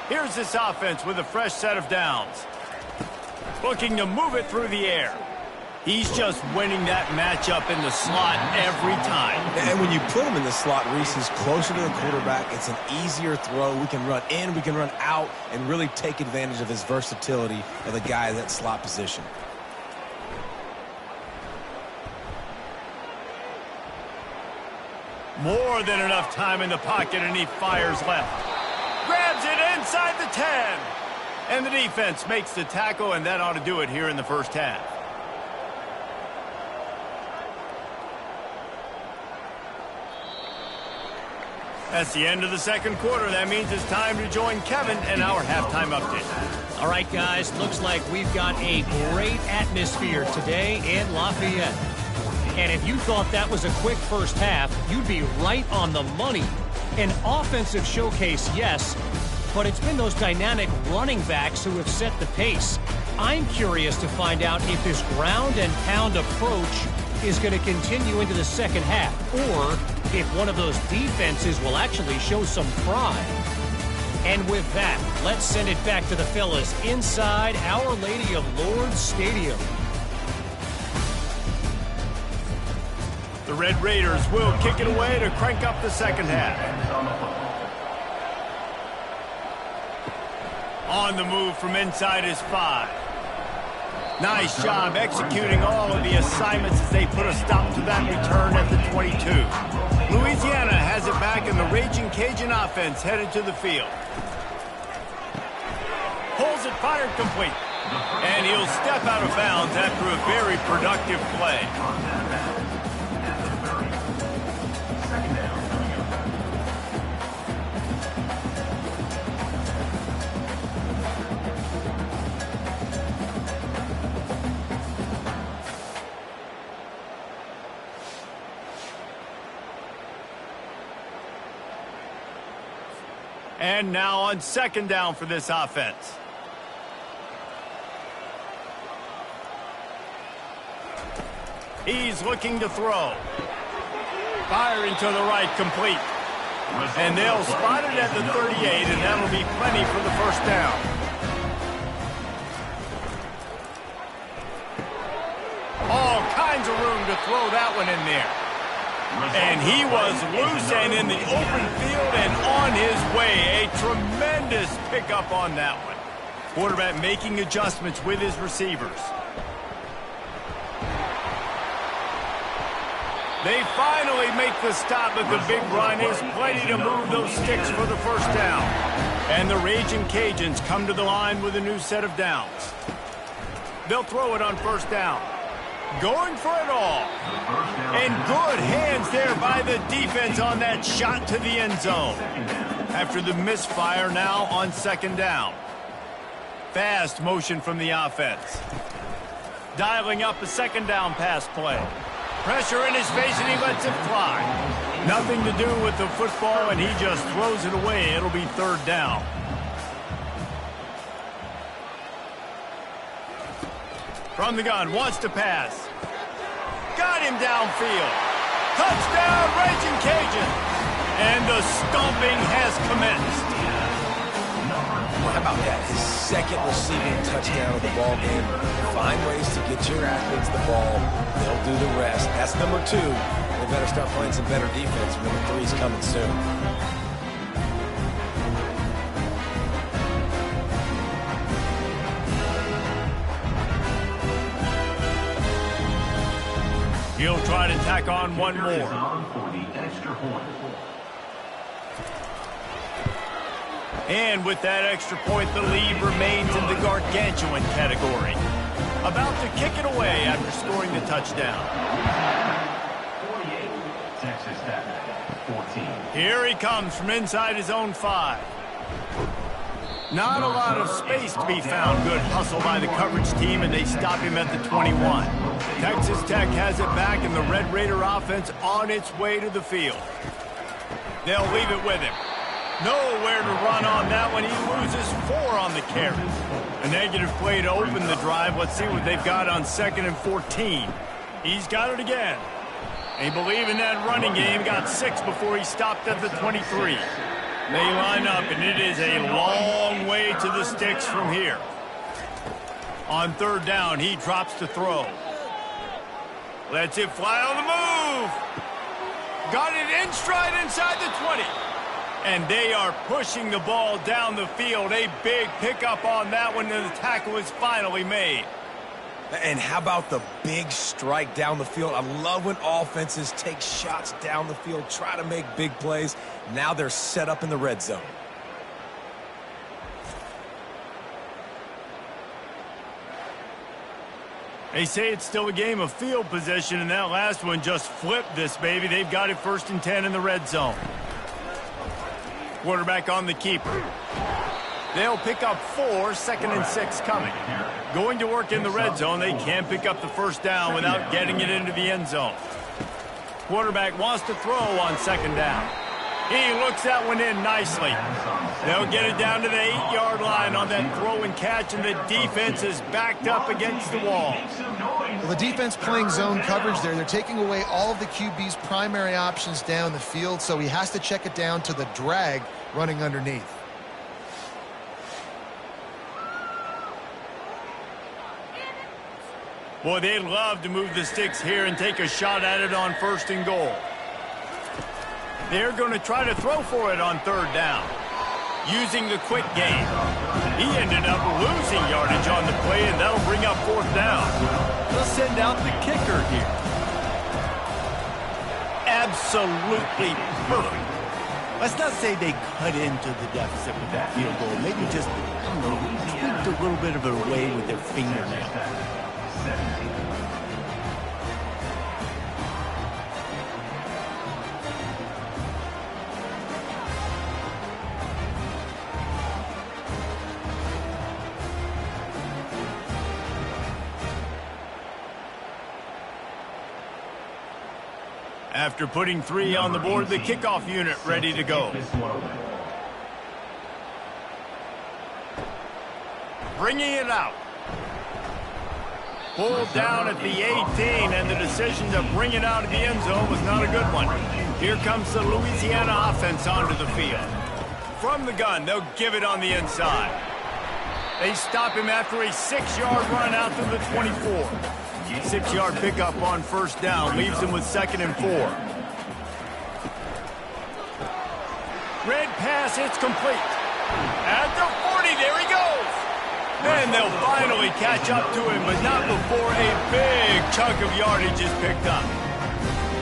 Speaker 1: Here's this offense with a fresh set of downs. Looking to move it through the air. He's just winning that matchup in the slot every time.
Speaker 2: And when you put him in the slot, Reese is closer to the quarterback. It's an easier throw. We can run in, we can run out, and really take advantage of his versatility of the guy in that slot position.
Speaker 1: More than enough time in the pocket, and he fires left. Grabs it inside the 10. And the defense makes the tackle, and that ought to do it here in the first half. That's the end of the second quarter. That means it's time to join Kevin in our halftime update.
Speaker 4: All right, guys, looks like we've got a great atmosphere today in Lafayette. And if you thought that was a quick first half, you'd be right on the money. An offensive showcase, yes, but it's been those dynamic running backs who have set the pace. I'm curious to find out if this ground and pound approach is going to continue into the second half, or if one of those defenses will actually show some pride. And with that, let's send it back to the fellas inside Our Lady of Lourdes Stadium.
Speaker 1: The Red Raiders will kick it away to crank up the second half. On the move from inside his 5. Nice job executing all of the assignments as they put a stop to that return at the 22. Louisiana has it back, and the Raging Cajun offense headed to the field. Pulls it, fired complete. And he'll step out of bounds after a very productive play. And now on second down for this offense. He's looking to throw. Firing to the right, complete. And they'll spot it at the 38, and that'll be plenty for the first down. All kinds of room to throw that one in there. And he was loose and in the open field and on his way. A tremendous pickup on that one. Quarterback making adjustments with his receivers. They finally make the stop, but the big run is plenty to move those sticks for the first down. And the Raging Cajuns come to the line with a new set of downs. They'll throw it on first down. Going for it all. And good hands there by the defense on that shot to the end zone. After the misfire, now on second down. Fast motion from the offense. Dialing up a second down pass play. Pressure in his face, and he lets it fly. Nothing to do with the football, and he just throws it away. It'll be third down. From the gun, wants to pass. Got him downfield. Touchdown, Raging Cajun. And the stomping has commenced.
Speaker 2: How about that? His second receiving touchdown of the ball game. Find ways to get your athletes the ball. They'll do the rest. That's number 2. They better start playing some better defense. Number 3 is coming soon.
Speaker 1: He'll try to tack on one more. And with that extra point, the lead remains in the gargantuan category. About to kick it away after scoring the touchdown.
Speaker 5: 48, Texas Tech, 14.
Speaker 1: Here he comes from inside his own 5. Not a lot of space to be found. Good hustle by the coverage team, and they stop him at the 21. Texas Tech has it back, and the Red Raider offense on its way to the field. They'll leave it with him. Nowhere to run on that one. He loses 4 on the carry. A negative play to open the drive. Let's see what they've got on 2nd and 14. He's got it again. They believe in that running game. Got 6 before he stopped at the 23. They line up, and it is a long way to the sticks from here. On third down, he drops to throw. Lets it fly on the move. Got it in stride inside the 20. And they are pushing the ball down the field. A big pickup on that one, and the tackle is finally made.
Speaker 2: And how about the big strike down the field? I love when offenses take shots down the field, try to make big plays. Now they're set up in the red zone.
Speaker 1: They say it's still a game of field position, and that last one just flipped this baby. They've got it 1st and 10 in the red zone. Quarterback on the keeper. They'll pick up 4, 2nd and 6 coming. Going to work in the red zone. They can't pick up the first down without getting it into the end zone. Quarterback wants to throw on 2nd down. He looks that one in nicely. They'll get it down to the 8-yard line on that throw and catch, and the defense is backed up against the wall.
Speaker 3: Well, the defense playing zone coverage there. They're taking away all of the QB's primary options down the field, so he has to check it down to the drag running underneath.
Speaker 1: Boy, they'd love to move the sticks here and take a shot at it on 1st and goal. They're going to try to throw for it on 3rd down. Using the quick game. He ended up losing yardage on the play, and that'll bring up 4th down. They'll send out the kicker here. Absolutely perfect. Let's not say they cut into the deficit with that field goal. Maybe just, I don't know, tweaked a little bit of it away with their fingernail.
Speaker 5: 17.
Speaker 1: After putting 3 on the board, the kickoff unit ready to go. Bringing it out. Pulled down at the 18, and the decision to bring it out of the end zone was not a good one. Here comes the Louisiana offense onto the field. From the gun, they'll give it on the inside. They stop him after a 6-yard run out to the 24. 6-yard pickup on first down leaves him with 2nd and 4. Red pass, it's complete. At the 40, there he goes. And they'll finally catch up to him, but not before a big chunk of yardage is picked up.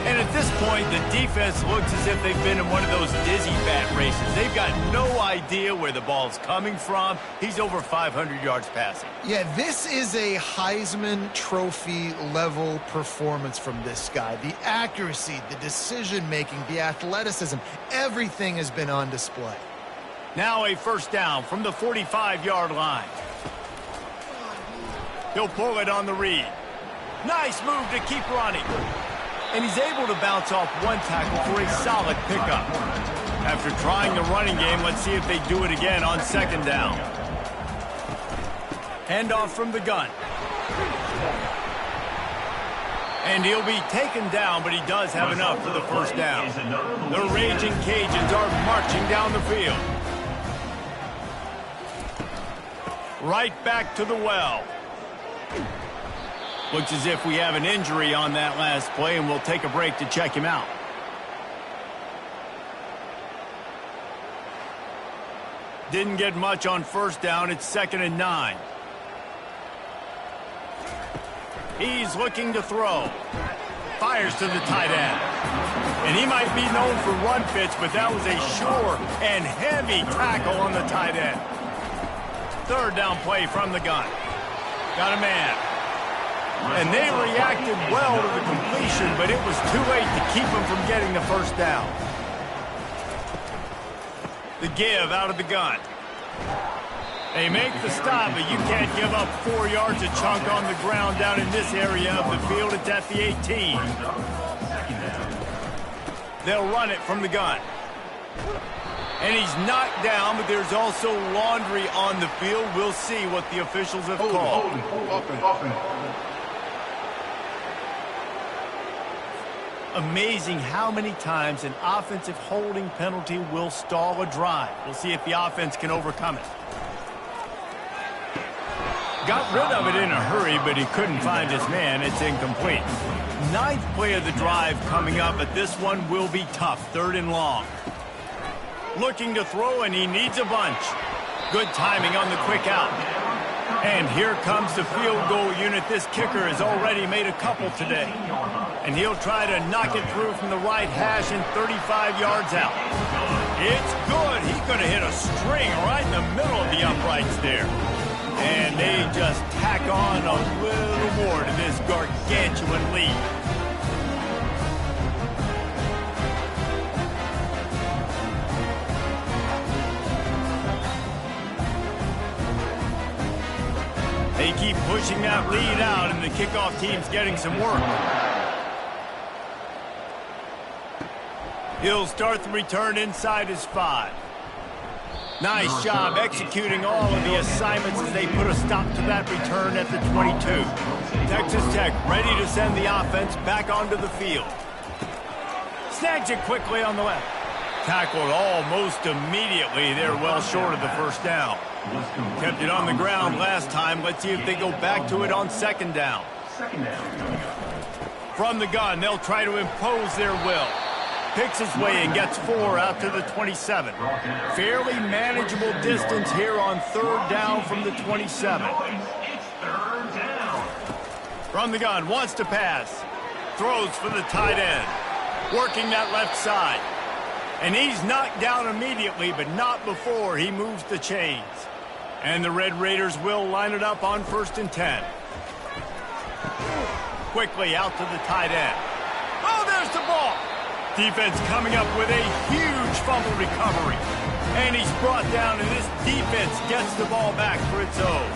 Speaker 1: And at this point, the defense looks as if they've been in one of those dizzy bat races. They've got no idea where the ball's coming from. He's over 500 yards passing.
Speaker 3: Yeah, this is a Heisman Trophy level performance from this guy. The accuracy, the decision-making, the athleticism, everything has been on display.
Speaker 1: Now a first down from the 45-yard line. He'll pull it on the read. Nice move to keep running. And he's able to bounce off one tackle for a solid pickup. After trying the running game, let's see if they do it again on 2nd down. Handoff from the gun. And he'll be taken down, but he does have enough for the first down. The Raging Cajuns are marching down the field. Right back to the well. Looks as if we have an injury on that last play, and we'll take a break to check him out. Didn't get much on first down. It's 2nd and 9. He's looking to throw. Fires to the tight end. And he might be known for run fits, but that was a sure and heavy tackle on the tight end. 3rd down play from the gun. Got a man. And they reacted well to the completion, but it was too late to keep him from getting the first down. The give out of the gun. They make the stop, but you can't give up 4 yards a chunk on the ground down in this area of the field. It's at the 18. They'll run it from the gun. And he's knocked down, but there's also laundry on the field. We'll see what the officials have called. Amazing how many times an offensive holding penalty will stall a drive. We'll see if the offense can overcome it. Got rid of it in a hurry, but he couldn't find his man. It's incomplete. 9th play of the drive coming up, but this one will be tough. 3rd and long. Looking to throw, and he needs a bunch. Good timing on the quick out. And here comes the field goal unit. This kicker has already made a couple today. And he'll try to knock it through from the right hash and 35 yards out. It's good. He could have hit a string right in the middle of the uprights there. And they just tack on a little more to this gargantuan lead. They keep pushing that lead out, and the kickoff team's getting some work. He'll start the return inside his 5. Nice job executing all of the assignments as they put a stop to that return at the 22. Texas Tech ready to send the offense back onto the field. Snags it quickly on the left. Tackled almost immediately. They're well short of the first down. Kept it on the ground last time. Let's see if they go back to it on 2nd down. From the gun, they'll try to impose their will. Picks his way and gets 4 out to the 27. Fairly manageable distance here on 3rd down from the 27. From the gun, wants to pass. Throws for the tight end. Working that left side. And he's knocked down immediately, but not before he moves the chains. And the Red Raiders will line it up on 1st and 10. Quickly out to the tight end. Oh, there's the ball. Defense coming up with a huge fumble recovery. And he's brought down, and this defense gets the ball back for its own.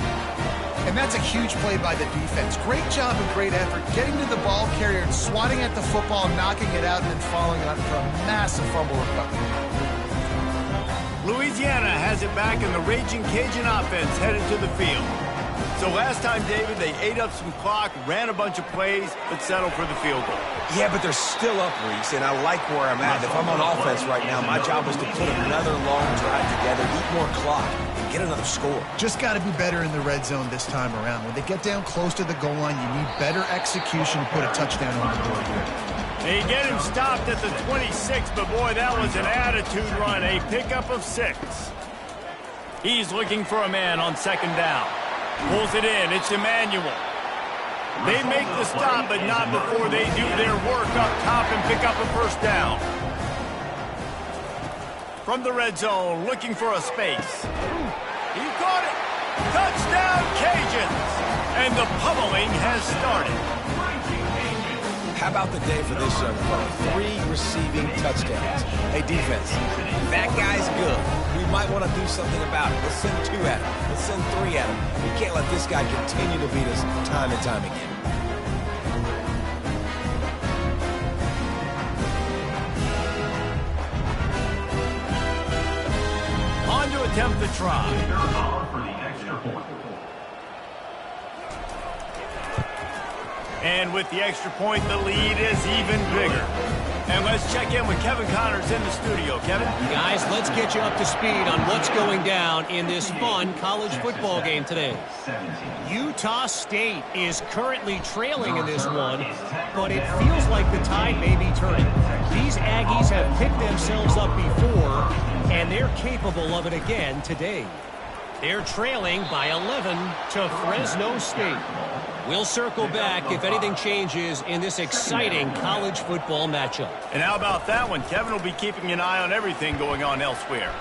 Speaker 3: And that's a huge play by the defense. Great job and great effort getting to the ball carrier and swatting at the football, knocking it out, and then following it up for a massive fumble recovery.
Speaker 1: Louisiana has it back, and the Raging Cajun offense headed to the field. So last time, David, they ate up some clock, ran a bunch of plays, but settled for the field goal.
Speaker 2: Yeah, but they're still up, Reese, and I like where I'm at. If I'm on offense right now, my job is to put another long drive together, eat more clock, and get another score.
Speaker 3: Just got to be better in the red zone this time around. When they get down close to the goal line, you need better execution to put a touchdown on the board here.
Speaker 1: They get him stopped at the 26, but boy, that was an attitude run, a pickup of 6. He's looking for a man on second down. Pulls it in. It's Emmanuel. They make the stop, but not before they do their work up top and pick up a first down. From the red zone, looking for a space. He caught it. Touchdown, Cajuns. And the pummeling has started.
Speaker 2: How about the day for this young fella? 3 receiving touchdowns. Hey, defense, that guy's good. We might want to do something about it. Let's send 2 at him. Let's send 3 at him. We can't let this guy continue to beat us time and time again.
Speaker 1: On to attempt the try.
Speaker 5: For the extra point.
Speaker 1: And with the extra point, the lead is even bigger. And let's check in with Kevin Connors in the studio. Kevin?
Speaker 4: Guys, let's get you up to speed on what's going down in this fun college football game today. Utah State is currently trailing in this one, but it feels like the tide may be turning. These Aggies have picked themselves up before, and they're capable of it again today. They're trailing by 11 to Fresno State. We'll circle back if anything changes in this exciting college football matchup.
Speaker 1: And how about that one? Kevin will be keeping an eye on everything going on elsewhere.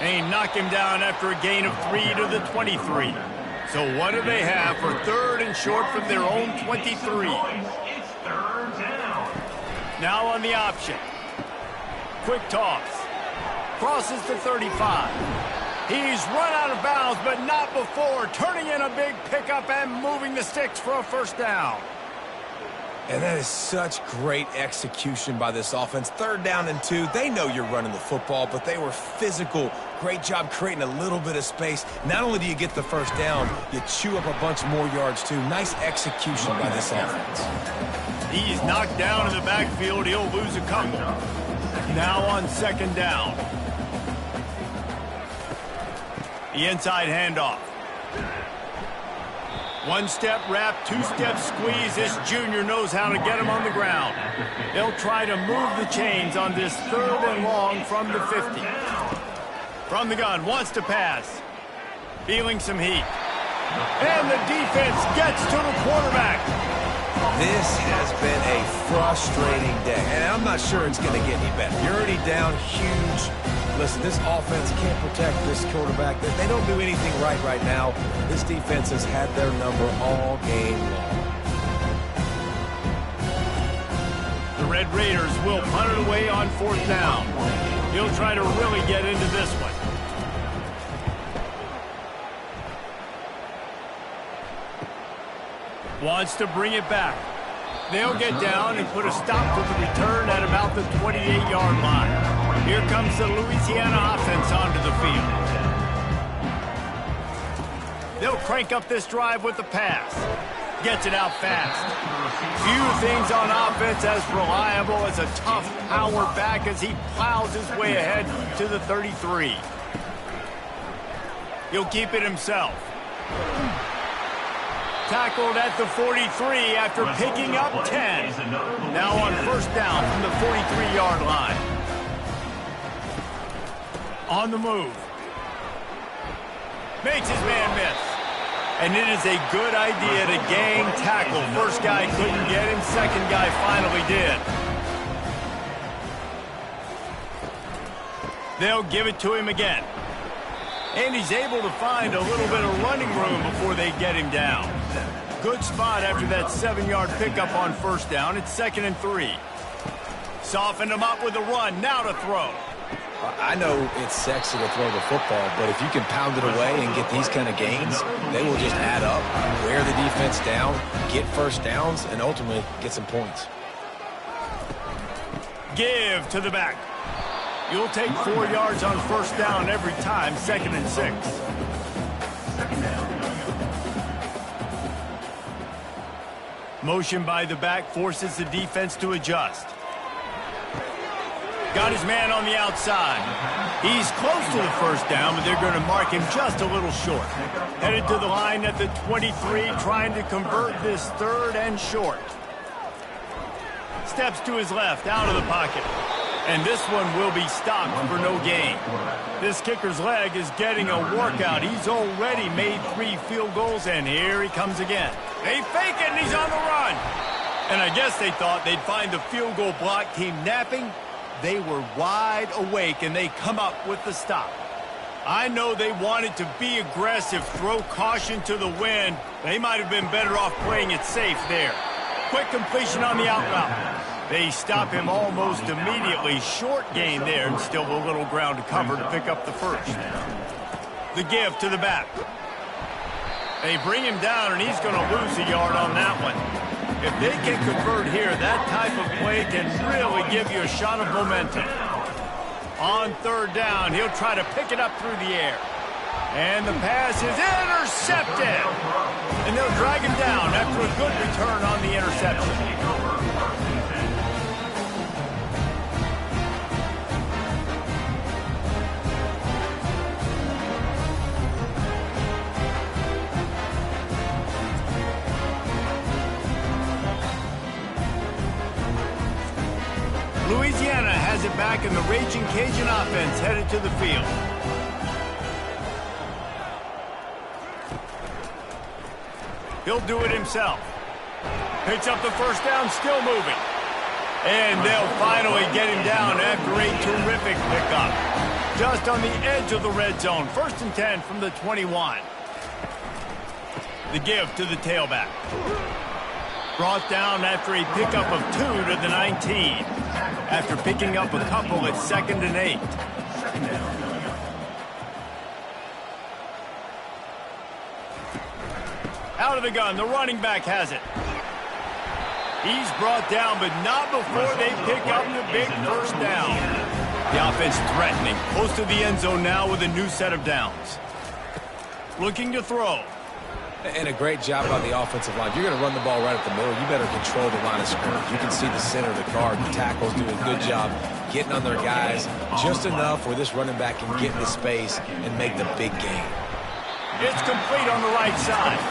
Speaker 1: And he knocked him down after a gain of 3 to the 23. So what do they have for 3rd and short from their own 23?
Speaker 5: It's 3rd down.
Speaker 1: Now on the option. Quick toss. Crosses the 35. He's run out of bounds, but not before turning in a big pickup and moving the sticks for a first down.
Speaker 2: And that is such great execution by this offense. 3rd down and 2. They know you're running the football, but they were physical. Great job creating a little bit of space. Not only do you get the first down, you chew up a bunch more yards, too. Nice execution by this offense.
Speaker 1: He's knocked down in the backfield. He'll lose a couple. Now on 2nd down. The inside handoff. 1-step wrap, 2-step squeeze. This junior knows how to get him on the ground. They'll try to move the chains on this 3rd and long from the 50. From the gun, wants to pass. Feeling some heat. And the defense gets to the quarterback.
Speaker 2: This has been a frustrating day, and I'm not sure it's going to get any better. You're already down huge. Listen, this offense can't protect this quarterback. They don't do anything right now. This defense has had their number all game long.
Speaker 1: The Red Raiders will punt it away on 4th down. He'll try to really get into this one. Wants to bring it back. They'll get down and put a stop to the return at about the 28-yard line. Here comes the Louisiana offense onto the field. They'll crank up this drive with the pass. Gets it out fast. Few things on offense as reliable as a tough power back as he plows his way ahead to the 33. He'll keep it himself. Tackled at the 43 after picking up 10. Now on 1st down from the 43-yard line. On the move. Makes his man miss. And it is a good idea to gang tackle. First guy couldn't get him. Second guy finally did. They'll give it to him again. And he's able to find a little bit of running room before they get him down. Good spot after that 7-yard pickup on 1st down. It's 2nd and 3. Softened him up with a run. Now to throw.
Speaker 2: I know it's sexy to throw the football, but if you can pound it away and get these kind of gains, they will just add up, wear the defense down, get first downs, and ultimately get some points.
Speaker 1: Give to the back. You'll take 4 yards on 1st down every time, 2nd and 6. Motion by the back forces the defense to adjust. Got his man on the outside. He's close to the first down, but they're going to mark him just a little short. Headed to the line at the 23, trying to convert this third and short. Steps to his left, out of the pocket. And this one will be stopped for no gain. This kicker's leg is getting a workout. He's already made 3 field goals, and here he comes again. They fake it, and he's on the run. And I guess they thought they'd find the field goal block team napping. They were wide awake, and they come up with the stop. I know they wanted to be aggressive, throw caution to the wind. They might have been better off playing it safe there. Quick completion on the out route. They stop him almost immediately. Short gain there, and still a little ground to cover to pick up the first. The give to the back. They bring him down, and he's going to lose a yard on that one. If they can convert here, that type of play can really give you a shot of momentum. On third down, he'll try to pick it up through the air. And the pass is intercepted. And they'll drag him down after a good return on the interception. Louisiana has it back, in the Raging Cajun offense headed to the field. He'll do it himself. Picks up the first down, still moving. And they'll finally get him down after a terrific pickup. Just on the edge of the red zone. 1st and 10 from the 21. The give to the tailback. Brought down after a pickup of 2 to the 19. After picking up a couple at 2nd and 8. Out of the gun, the running back has it. He's brought down, but not before they pick up the big first down. The offense threatening, close to the end zone now with a new set of downs. Looking to throw.
Speaker 2: And a great job by the offensive line. If you're going to run the ball right at the middle, you better control the line of scrimmage. You can see the center of the guard. The tackles do a good job getting on their guys just enough where this running back can get into space and make the big gain.
Speaker 1: It's complete on the right side.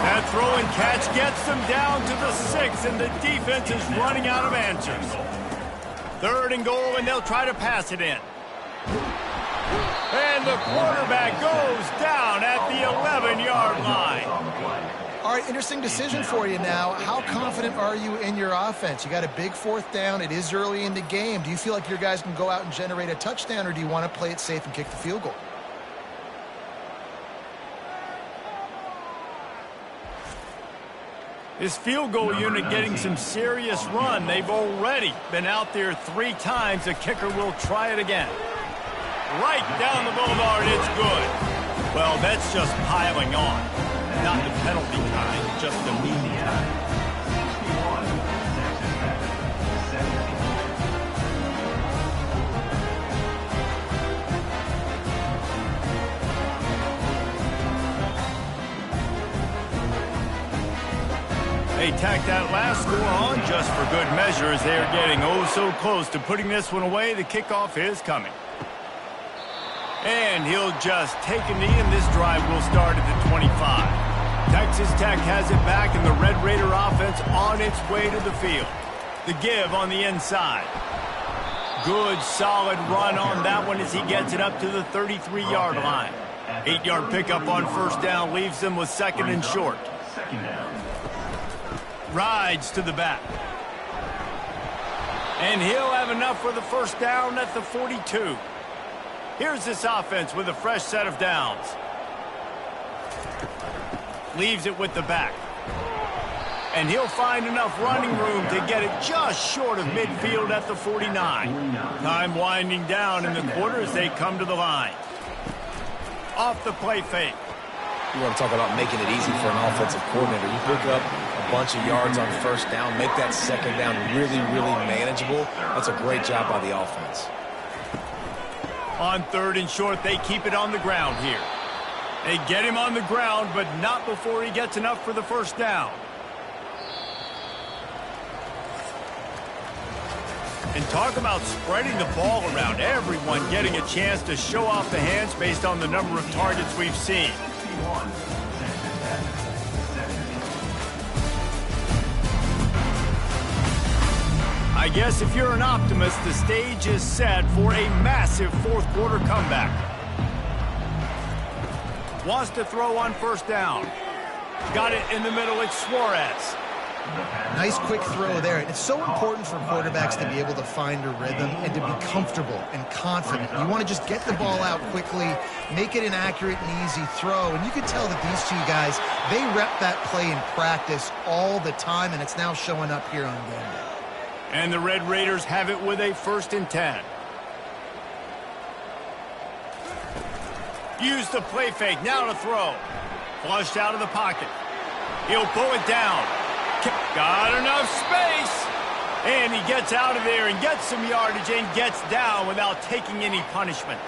Speaker 1: That throw and catch gets them down to the 6, and the defense is running out of answers. 3rd and goal, and they'll try to pass it in. And the quarterback goes down at the 11-yard line.
Speaker 3: All right, interesting decision for you now. How confident are you in your offense? You got a big 4th down. It is early in the game. Do you feel like your guys can go out and generate a touchdown, or do you want to play it safe and kick the field goal?
Speaker 1: This field goal unit getting some serious run. They've already been out there 3 times. The kicker will try it again. Right down the boulevard, it's good. Well, that's just piling on. Not the penalty kind, just the mean kind. They tack that last score on just for good measure as they're getting oh so close to putting this one away. The kickoff is coming. And he'll just take a knee, and this drive will start at the 25. Texas Tech has it back, and the Red Raider offense on its way to the field. The give on the inside. Good, solid run on that one as he gets it up to the 33-yard line. 8-yard pickup on first down leaves them with 2nd and short. Rides to the back. And he'll have enough for the first down at the 42. Here's this offense with a fresh set of downs. Leaves it with the back. And he'll find enough running room to get it just short of midfield at the 49. Time winding down in the quarter as they come to the line. Off the play fake.
Speaker 2: You want to talk about making it easy for an offensive coordinator. You pick up a bunch of yards on first down, make that second down really, really manageable. That's a great job by the offense.
Speaker 1: On 3rd and short, they keep it on the ground here. They get him on the ground, but not before he gets enough for the first down. And talk about spreading the ball around. Everyone getting a chance to show off the hands based on the number of targets we've seen. I guess if you're an optimist, the stage is set for a massive fourth quarter comeback. Wants to throw on first down. Got it in the middle, it's Suarez.
Speaker 3: Nice quick throw there. It's so important for quarterbacks to be able to find a rhythm and to be comfortable and confident. You want to just get the ball out quickly, make it an accurate and easy throw. And you can tell that these two guys, they rep that play in practice all the time, and it's now showing up here on game day.
Speaker 1: And the Red Raiders have it with a 1st and 10. Use the play fake, now to throw. Flushed out of the pocket. He'll pull it down. Got enough space. And he gets out of there and gets some yardage and gets down without taking any punishment.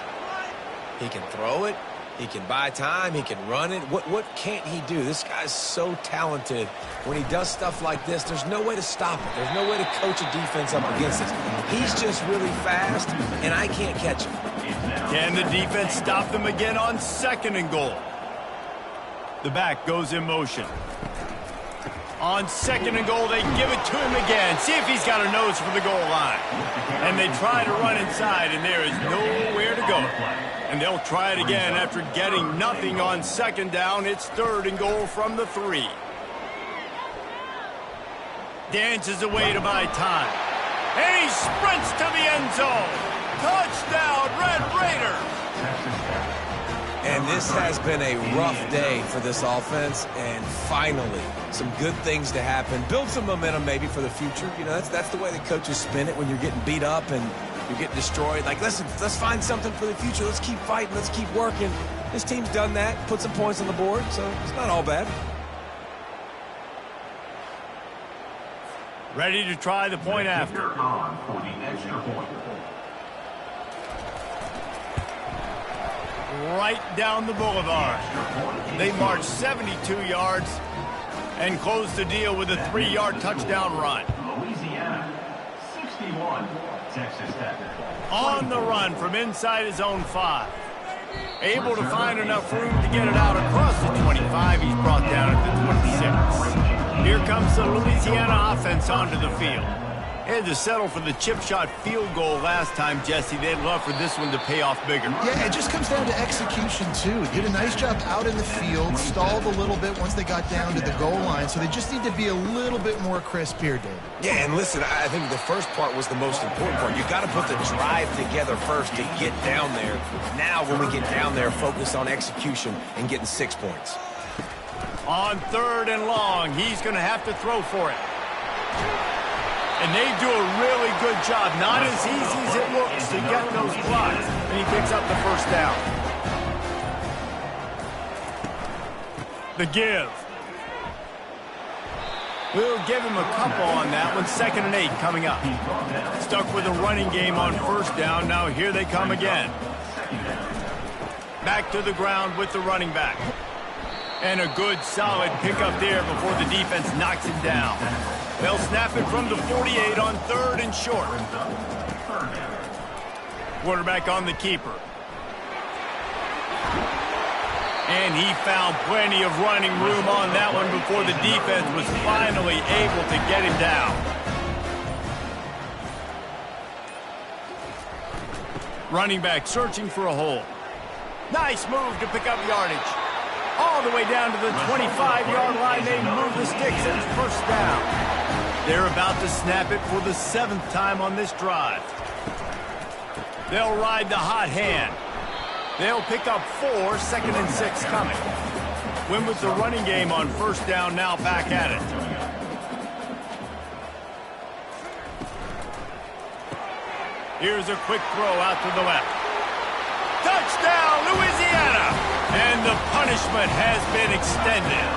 Speaker 2: He can throw it. He can buy time. He can run it. What can't he do? This guy's so talented. When he does stuff like this, there's no way to stop it. There's no way to coach a defense up against this. He's just really fast, and I can't catch him.
Speaker 1: Can the defense stop them again on 2nd and goal? The back goes in motion. On 2nd and goal, they give it to him again. See if he's got a nose for the goal line. And they try to run inside, and there is nowhere to go. And they'll try it again after getting nothing on 2nd down. It's 3rd and goal from the 3. Dances away to buy time. And he sprints to the end zone. Touchdown, Red Raiders!
Speaker 2: And this has been a rough day for this offense, and finally, some good things to happen. Build some momentum maybe for the future. You know, that's the way the coaches spin it when you're getting beat up and you're getting destroyed. Like, listen, let's find something for the future. Let's keep fighting. Let's keep working. This team's done that, put some points on the board, so it's not all bad.
Speaker 1: Ready to try the point after.
Speaker 5: On for the extra point.
Speaker 1: Right down the boulevard. They march 72 yards and close the deal with a 3-yard touchdown run.
Speaker 5: Louisiana, 61, Texas Tech.
Speaker 1: On the run from inside his own 5. Able to find enough room to get it out across the 25. He's brought down at the 26. Here comes the Louisiana offense onto the field. Had to settle for the chip shot field goal last time, Jesse. They'd love for this one to pay off bigger.
Speaker 3: Yeah, it just comes down to execution, too. Did a nice job out in the field, stalled a little bit once they got down to the goal line, so they just need to be a little bit more crisp here, David.
Speaker 2: Yeah, and listen, I think the first part was the most important part. You got to put the drive together first to get down there. Now, when we get down there, focus on execution and getting 6 points.
Speaker 1: On 3rd and long, he's going to have to throw for it. And they do a really good job. Not as easy as it looks to get those blocks. And he picks up the 1st down. The give. We'll give him a couple on that one. 2nd and 8 coming up. Stuck with a running game on 1st down. Now here they come again. Back to the ground with the running back. And a good, solid pickup there before the defense knocks him down. They'll snap it from the 48 on 3rd and short. Quarterback on the keeper. And he found plenty of running room on that one before the defense was finally able to get him down. Running back searching for a hole. Nice move to pick up yardage. All the way down to the 25-yard line. They move the sticks and it's 1st down. They're about to snap it for the 7th time on this drive. They'll ride the hot hand. They'll pick up 4, 2nd and 6 coming. Win with the running game on 1st down, now back at it. Here's a quick throw out to the left. Touchdown, Louisiana! And the punishment has been extended.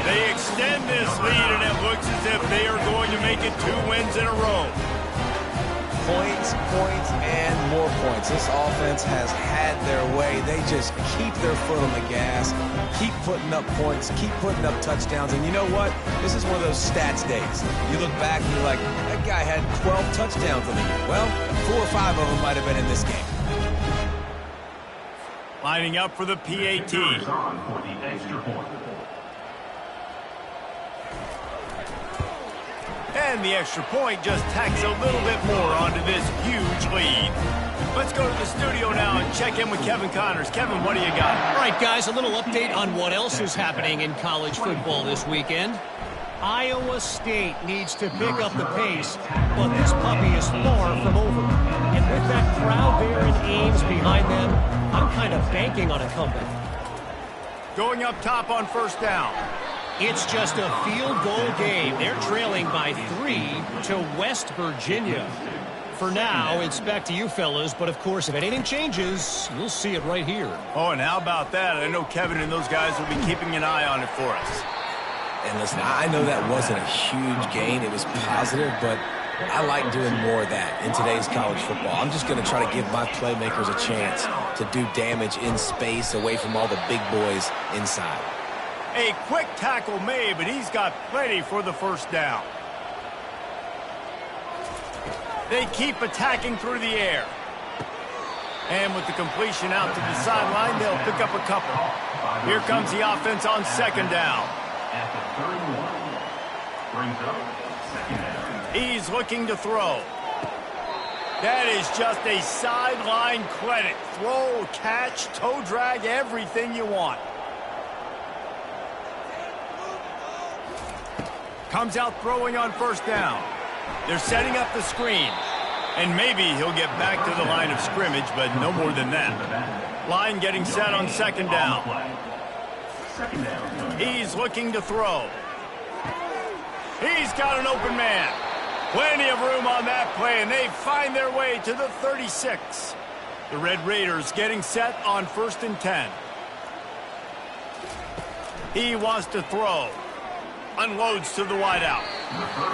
Speaker 1: They extend this lead, and it looks as if they are going to make it 2 wins in a row.
Speaker 2: points, points, and more points. This offense has had their way. They just keep their foot on the gas, keep putting up points, keep putting up touchdowns. And you know what? This is one of those stats days. You look back and you're like, that guy had 12 touchdowns in the year. Well, 4 or 5 of them might have been in this game.
Speaker 1: Lining up for the PAT.
Speaker 5: On for the extra point.
Speaker 1: And the extra point just tacks a little bit more onto this huge lead. Let's go to the studio now and check in with Kevin Connors. Kevin, what do you got?
Speaker 4: All right, guys, a little update on what else is happening in college football this weekend. Iowa State needs to pick up the pace, but this puppy is far from over. And with that crowd there in Ames behind them, I'm kind of banking on a comeback.
Speaker 1: Going up top on first down.
Speaker 4: It's just a field goal game. They're trailing by 3 to West Virginia. For now, it's back to you fellas, but of course, if anything changes, you'll see it right here.
Speaker 1: Oh, and how about that? I know Kevin and those guys will be keeping an eye on it for us.
Speaker 2: And listen, I know that wasn't a huge gain. It was positive, but I like doing more of that in today's college football. I'm just going to try to give my playmakers a chance to do damage in space away from all the big boys inside.
Speaker 1: A quick tackle made, but he's got plenty for the first down. They keep attacking through the air. And with the completion out to the sideline, they'll pick up a couple. Here comes the offense on second down.
Speaker 5: At the 31. Brings up second down.
Speaker 1: He's looking to throw. That is just a sideline credit. Throw, catch, toe drag, everything you want. Comes out throwing on first down. They're setting up the screen. And maybe he'll get back to the line of scrimmage, but no more than that. Line getting set on second down. He's looking to throw. He's got an open man. Plenty of room on that play, and they find their way to the 36. The Red Raiders getting set on 1st and 10. He wants to throw. Unloads to the wideout.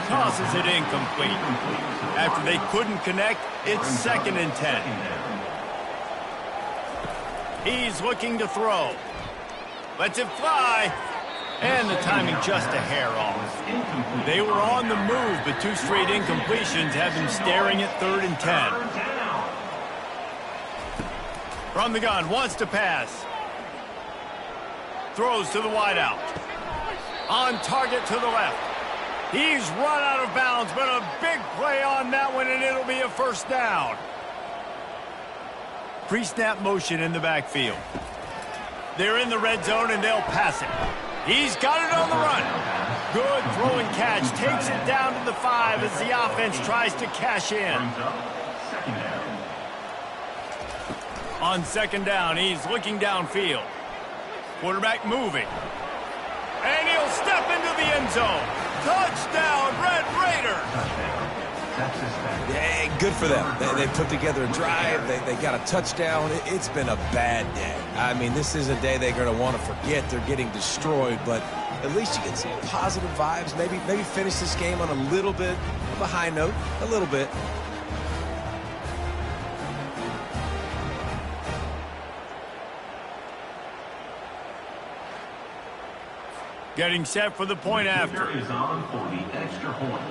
Speaker 1: Tosses it incomplete. After they couldn't connect, it's 2nd and 10. He's looking to throw. Lets it fly. And the timing just a hair off. They were on the move, but 2 straight incompletions have them staring at 3rd and 10. From the gun, wants to pass. Throws to the wideout. On target to the left. He's run out of bounds, but a big play on that one, and it'll be a first down. Pre-snap motion in the backfield. They're in the red zone, and they'll pass it. He's got it on the run. Good throwing catch. Takes it down to the 5 as the offense tries to cash in. On second down, he's looking downfield. Quarterback moving. And he'll step into the end zone. Touchdown, Red Raiders.
Speaker 2: Yeah, good for them. They put together a drive. They got a touchdown. It's been a bad day. I mean, this is a day they're going to want to forget. They're getting destroyed, but at least you get some positive vibes. Maybe finish this game on a little bit of a high note. A little bit.
Speaker 1: Getting set for the point after.
Speaker 5: Is on for the extra point.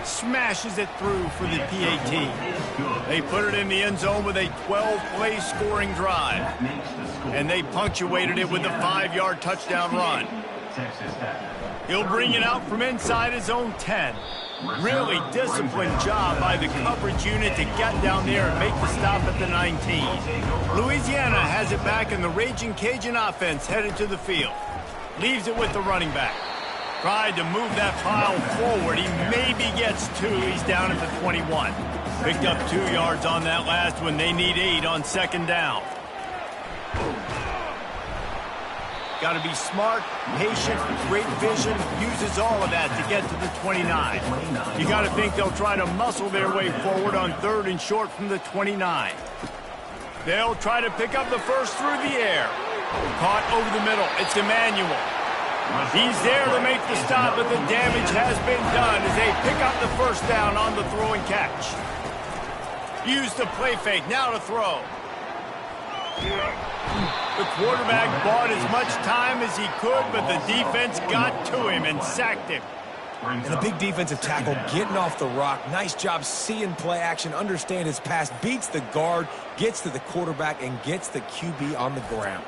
Speaker 1: Smashes it through for the PAT. They put it in the end zone with a 12-play scoring drive. And they punctuated it with a 5-yard touchdown run. He'll bring it out from inside his own 10. Really disciplined job by the coverage unit to get down there and make the stop at the 19. Louisiana has it back, and the Raging Cajun offense headed to the field. Leaves it with the running back. Tried to move that pile forward. He maybe gets 2. He's down at the 21. Picked up 2 yards on that last one. They need 8 on second down. Got to be smart, patient, great vision, uses all of that to get to the 29. You got to think they'll try to muscle their way forward on 3rd and short from the 29. They'll try to pick up the first through the air. Caught over the middle. It's Emmanuel. He's there to make the stop, but the damage has been done as they pick up the first down on the throw and catch. Use the play fake, now to throw. The quarterback bought as much time as he could, but the defense got to him and sacked him.
Speaker 2: And a big defensive tackle getting off the rock. Nice job seeing play action, understand his pass, beats the guard, gets to the quarterback, and gets the QB on the ground.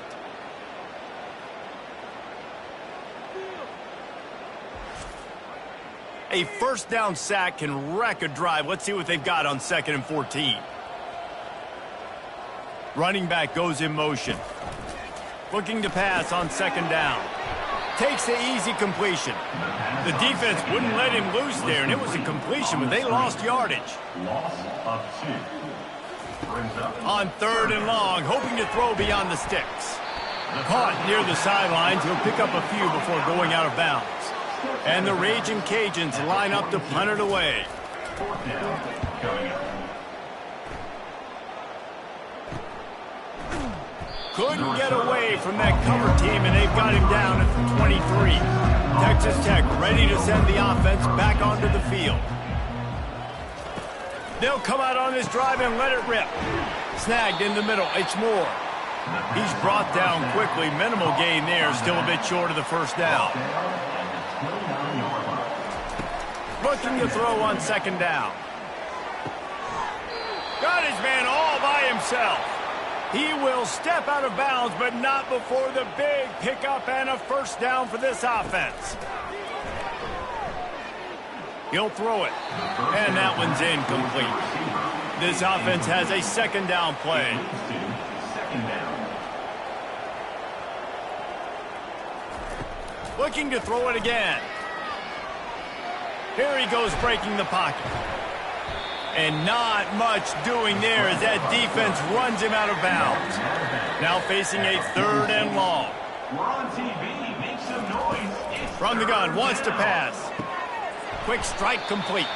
Speaker 1: A first down sack can wreck a drive. Let's see what they've got on 2nd and 14. Running back goes in motion. Looking to pass on 2nd down. Takes the easy completion. The defense wouldn't let him loose there, and it was a completion, but they lost yardage.
Speaker 5: Loss of 2. Brings up
Speaker 1: On 3rd and long, hoping to throw beyond the sticks. Caught near the sidelines. He'll pick up a few before going out of bounds. And the Raging Cajuns line up to punt it away.
Speaker 5: 4th down coming up.
Speaker 1: Couldn't get away from that cover team, and they've got him down at the 23. Texas Tech ready to send the offense back onto the field. They'll come out on this drive and let it rip. Snagged in the middle. It's Moore. He's brought down quickly. Minimal gain there. Still a bit short of the first down. Looking to throw on 2nd down. Got his man all by himself. He will step out of bounds, but not before the big pickup and a first down for this offense. He'll throw it, and that one's incomplete. This offense has a 2nd down play.
Speaker 5: 2nd down.
Speaker 1: Looking to throw it again. Here he goes breaking the pocket. And not much doing there as that defense runs him out of bounds. Now facing a 3rd and long.
Speaker 5: We're on TV. Make some noise.
Speaker 1: From the gun, wants to pass. Quick strike complete.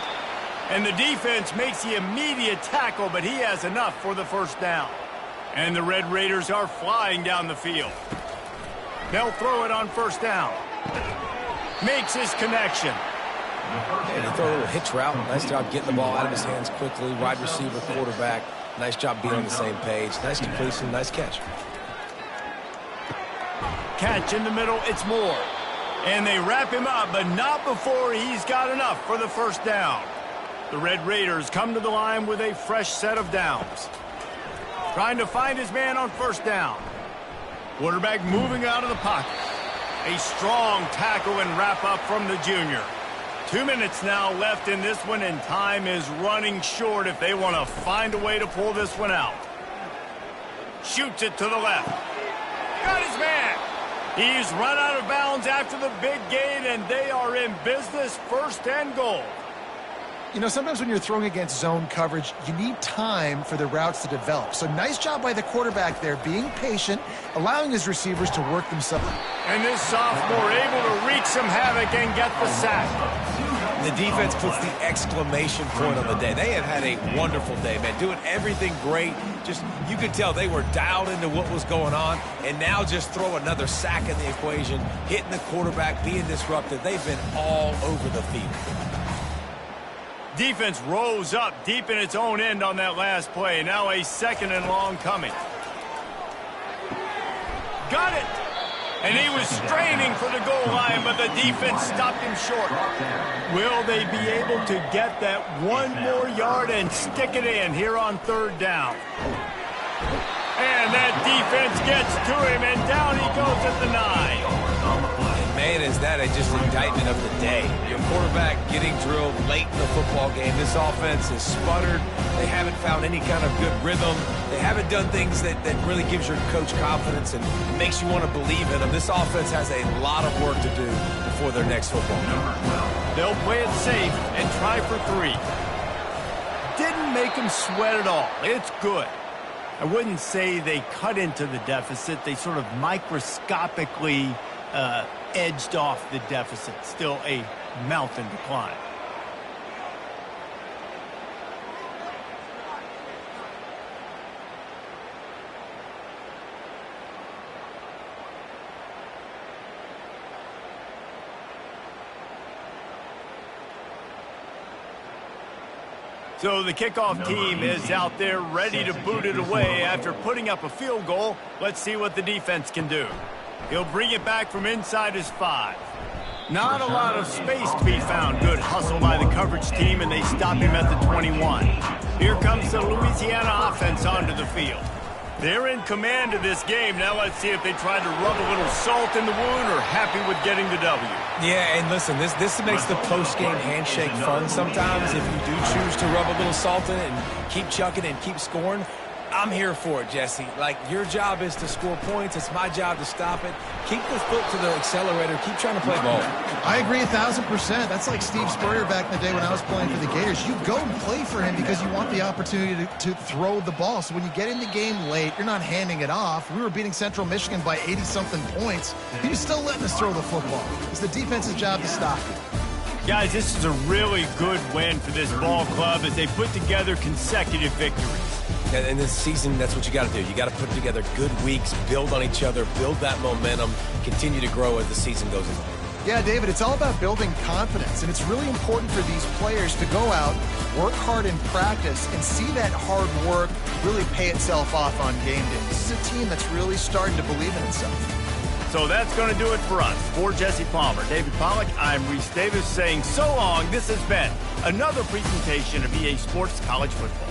Speaker 1: And the defense makes the immediate tackle, but he has enough for the first down. And the Red Raiders are flying down the field. They'll throw it on 1st down. Makes his connection.
Speaker 2: And he throw a little hitch route. Nice job getting the ball out of his hands quickly. Wide receiver, quarterback. Nice job being on the same page. Nice completion, nice catch.
Speaker 1: Catch in the middle, it's Moore. And they wrap him up, but not before he's got enough for the first down. The Red Raiders come to the line with a fresh set of downs. Trying to find his man on 1st down. Quarterback moving out of the pocket. A strong tackle and wrap up from the junior. 2 minutes now left in this one, and time is running short if they want to find a way to pull this one out. Shoots it to the left. Got his man. He's run out of bounds after the big gain, and they are in business, 1st and goal.
Speaker 3: You know, sometimes when you're throwing against zone coverage, you need time for the routes to develop. So nice job by the quarterback there, being patient, allowing his receivers to work themselves.
Speaker 1: And this sophomore able to wreak some havoc and get the sack.
Speaker 2: The defense puts the exclamation point on the day. They have had a wonderful day, man. Doing everything great. Just, you could tell they were dialed into what was going on. And now just throw another sack in the equation, hitting the quarterback, being disruptive. They've been all over the field.
Speaker 1: Defense rose up deep in its own end on that last play. Now a 2nd and long coming. Got it! And he was straining for the goal line, but the defense stopped him short. Will they be able to get that one more yard and stick it in here on 3rd down? And that defense gets to him, and down he goes at the 9.
Speaker 2: Man, is that just indictment of the day. Your quarterback getting drilled late in the football game. This offense is sputtered. They haven't found any kind of good rhythm. They haven't done things that really gives your coach confidence and makes you want to believe in them. This offense has a lot of work to do before their next football game.
Speaker 1: They'll play it safe and try for 3. Didn't make them sweat at all. It's good. I wouldn't say they cut into the deficit. They sort of microscopically edged off the deficit. Still a mountain to climb. So the kickoff team is out there ready to boot it away after putting up a field goal. Let's see what the defense can do. He'll bring it back from inside his 5. Not a lot of space to be found. Good hustle by the coverage team, and they stop him at the 21. Here comes the Louisiana offense onto the field. They're in command of this game. Now let's see if they try to rub a little salt in the wound or happy with getting the W.
Speaker 2: Yeah, and listen, this makes the post-game handshake fun sometimes. If you do choose to rub a little salt in it and keep chucking and keep scoring, I'm here for it, Jesse. Like, your job is to score points. It's my job to stop it. Keep the foot to the accelerator. Keep trying to play ball.
Speaker 3: I agree 1,000%. That's like Steve Spurrier back in the day when I was playing for the Gators. You go and play for him because you want the opportunity to throw the ball. So when you get in the game late, you're not handing it off. We were beating Central Michigan by 80-something points. You're still letting us throw the football. It's the defense's job to stop it.
Speaker 1: Guys, this is a really good win for this ball club as they put together consecutive victories.
Speaker 2: And this season, that's what you got to do. You got to put together good weeks, build on each other, build that momentum, continue to grow as the season goes along.
Speaker 3: Yeah, David, it's all about building confidence, and it's really important for these players to go out, work hard in practice, and see that hard work really pay itself off on game day. This is a team that's really starting to believe in itself.
Speaker 1: So that's going to do it for us. For Jesse Palmer, David Pollack, I'm Reese Davis saying so long. This has been another presentation of EA Sports College Football.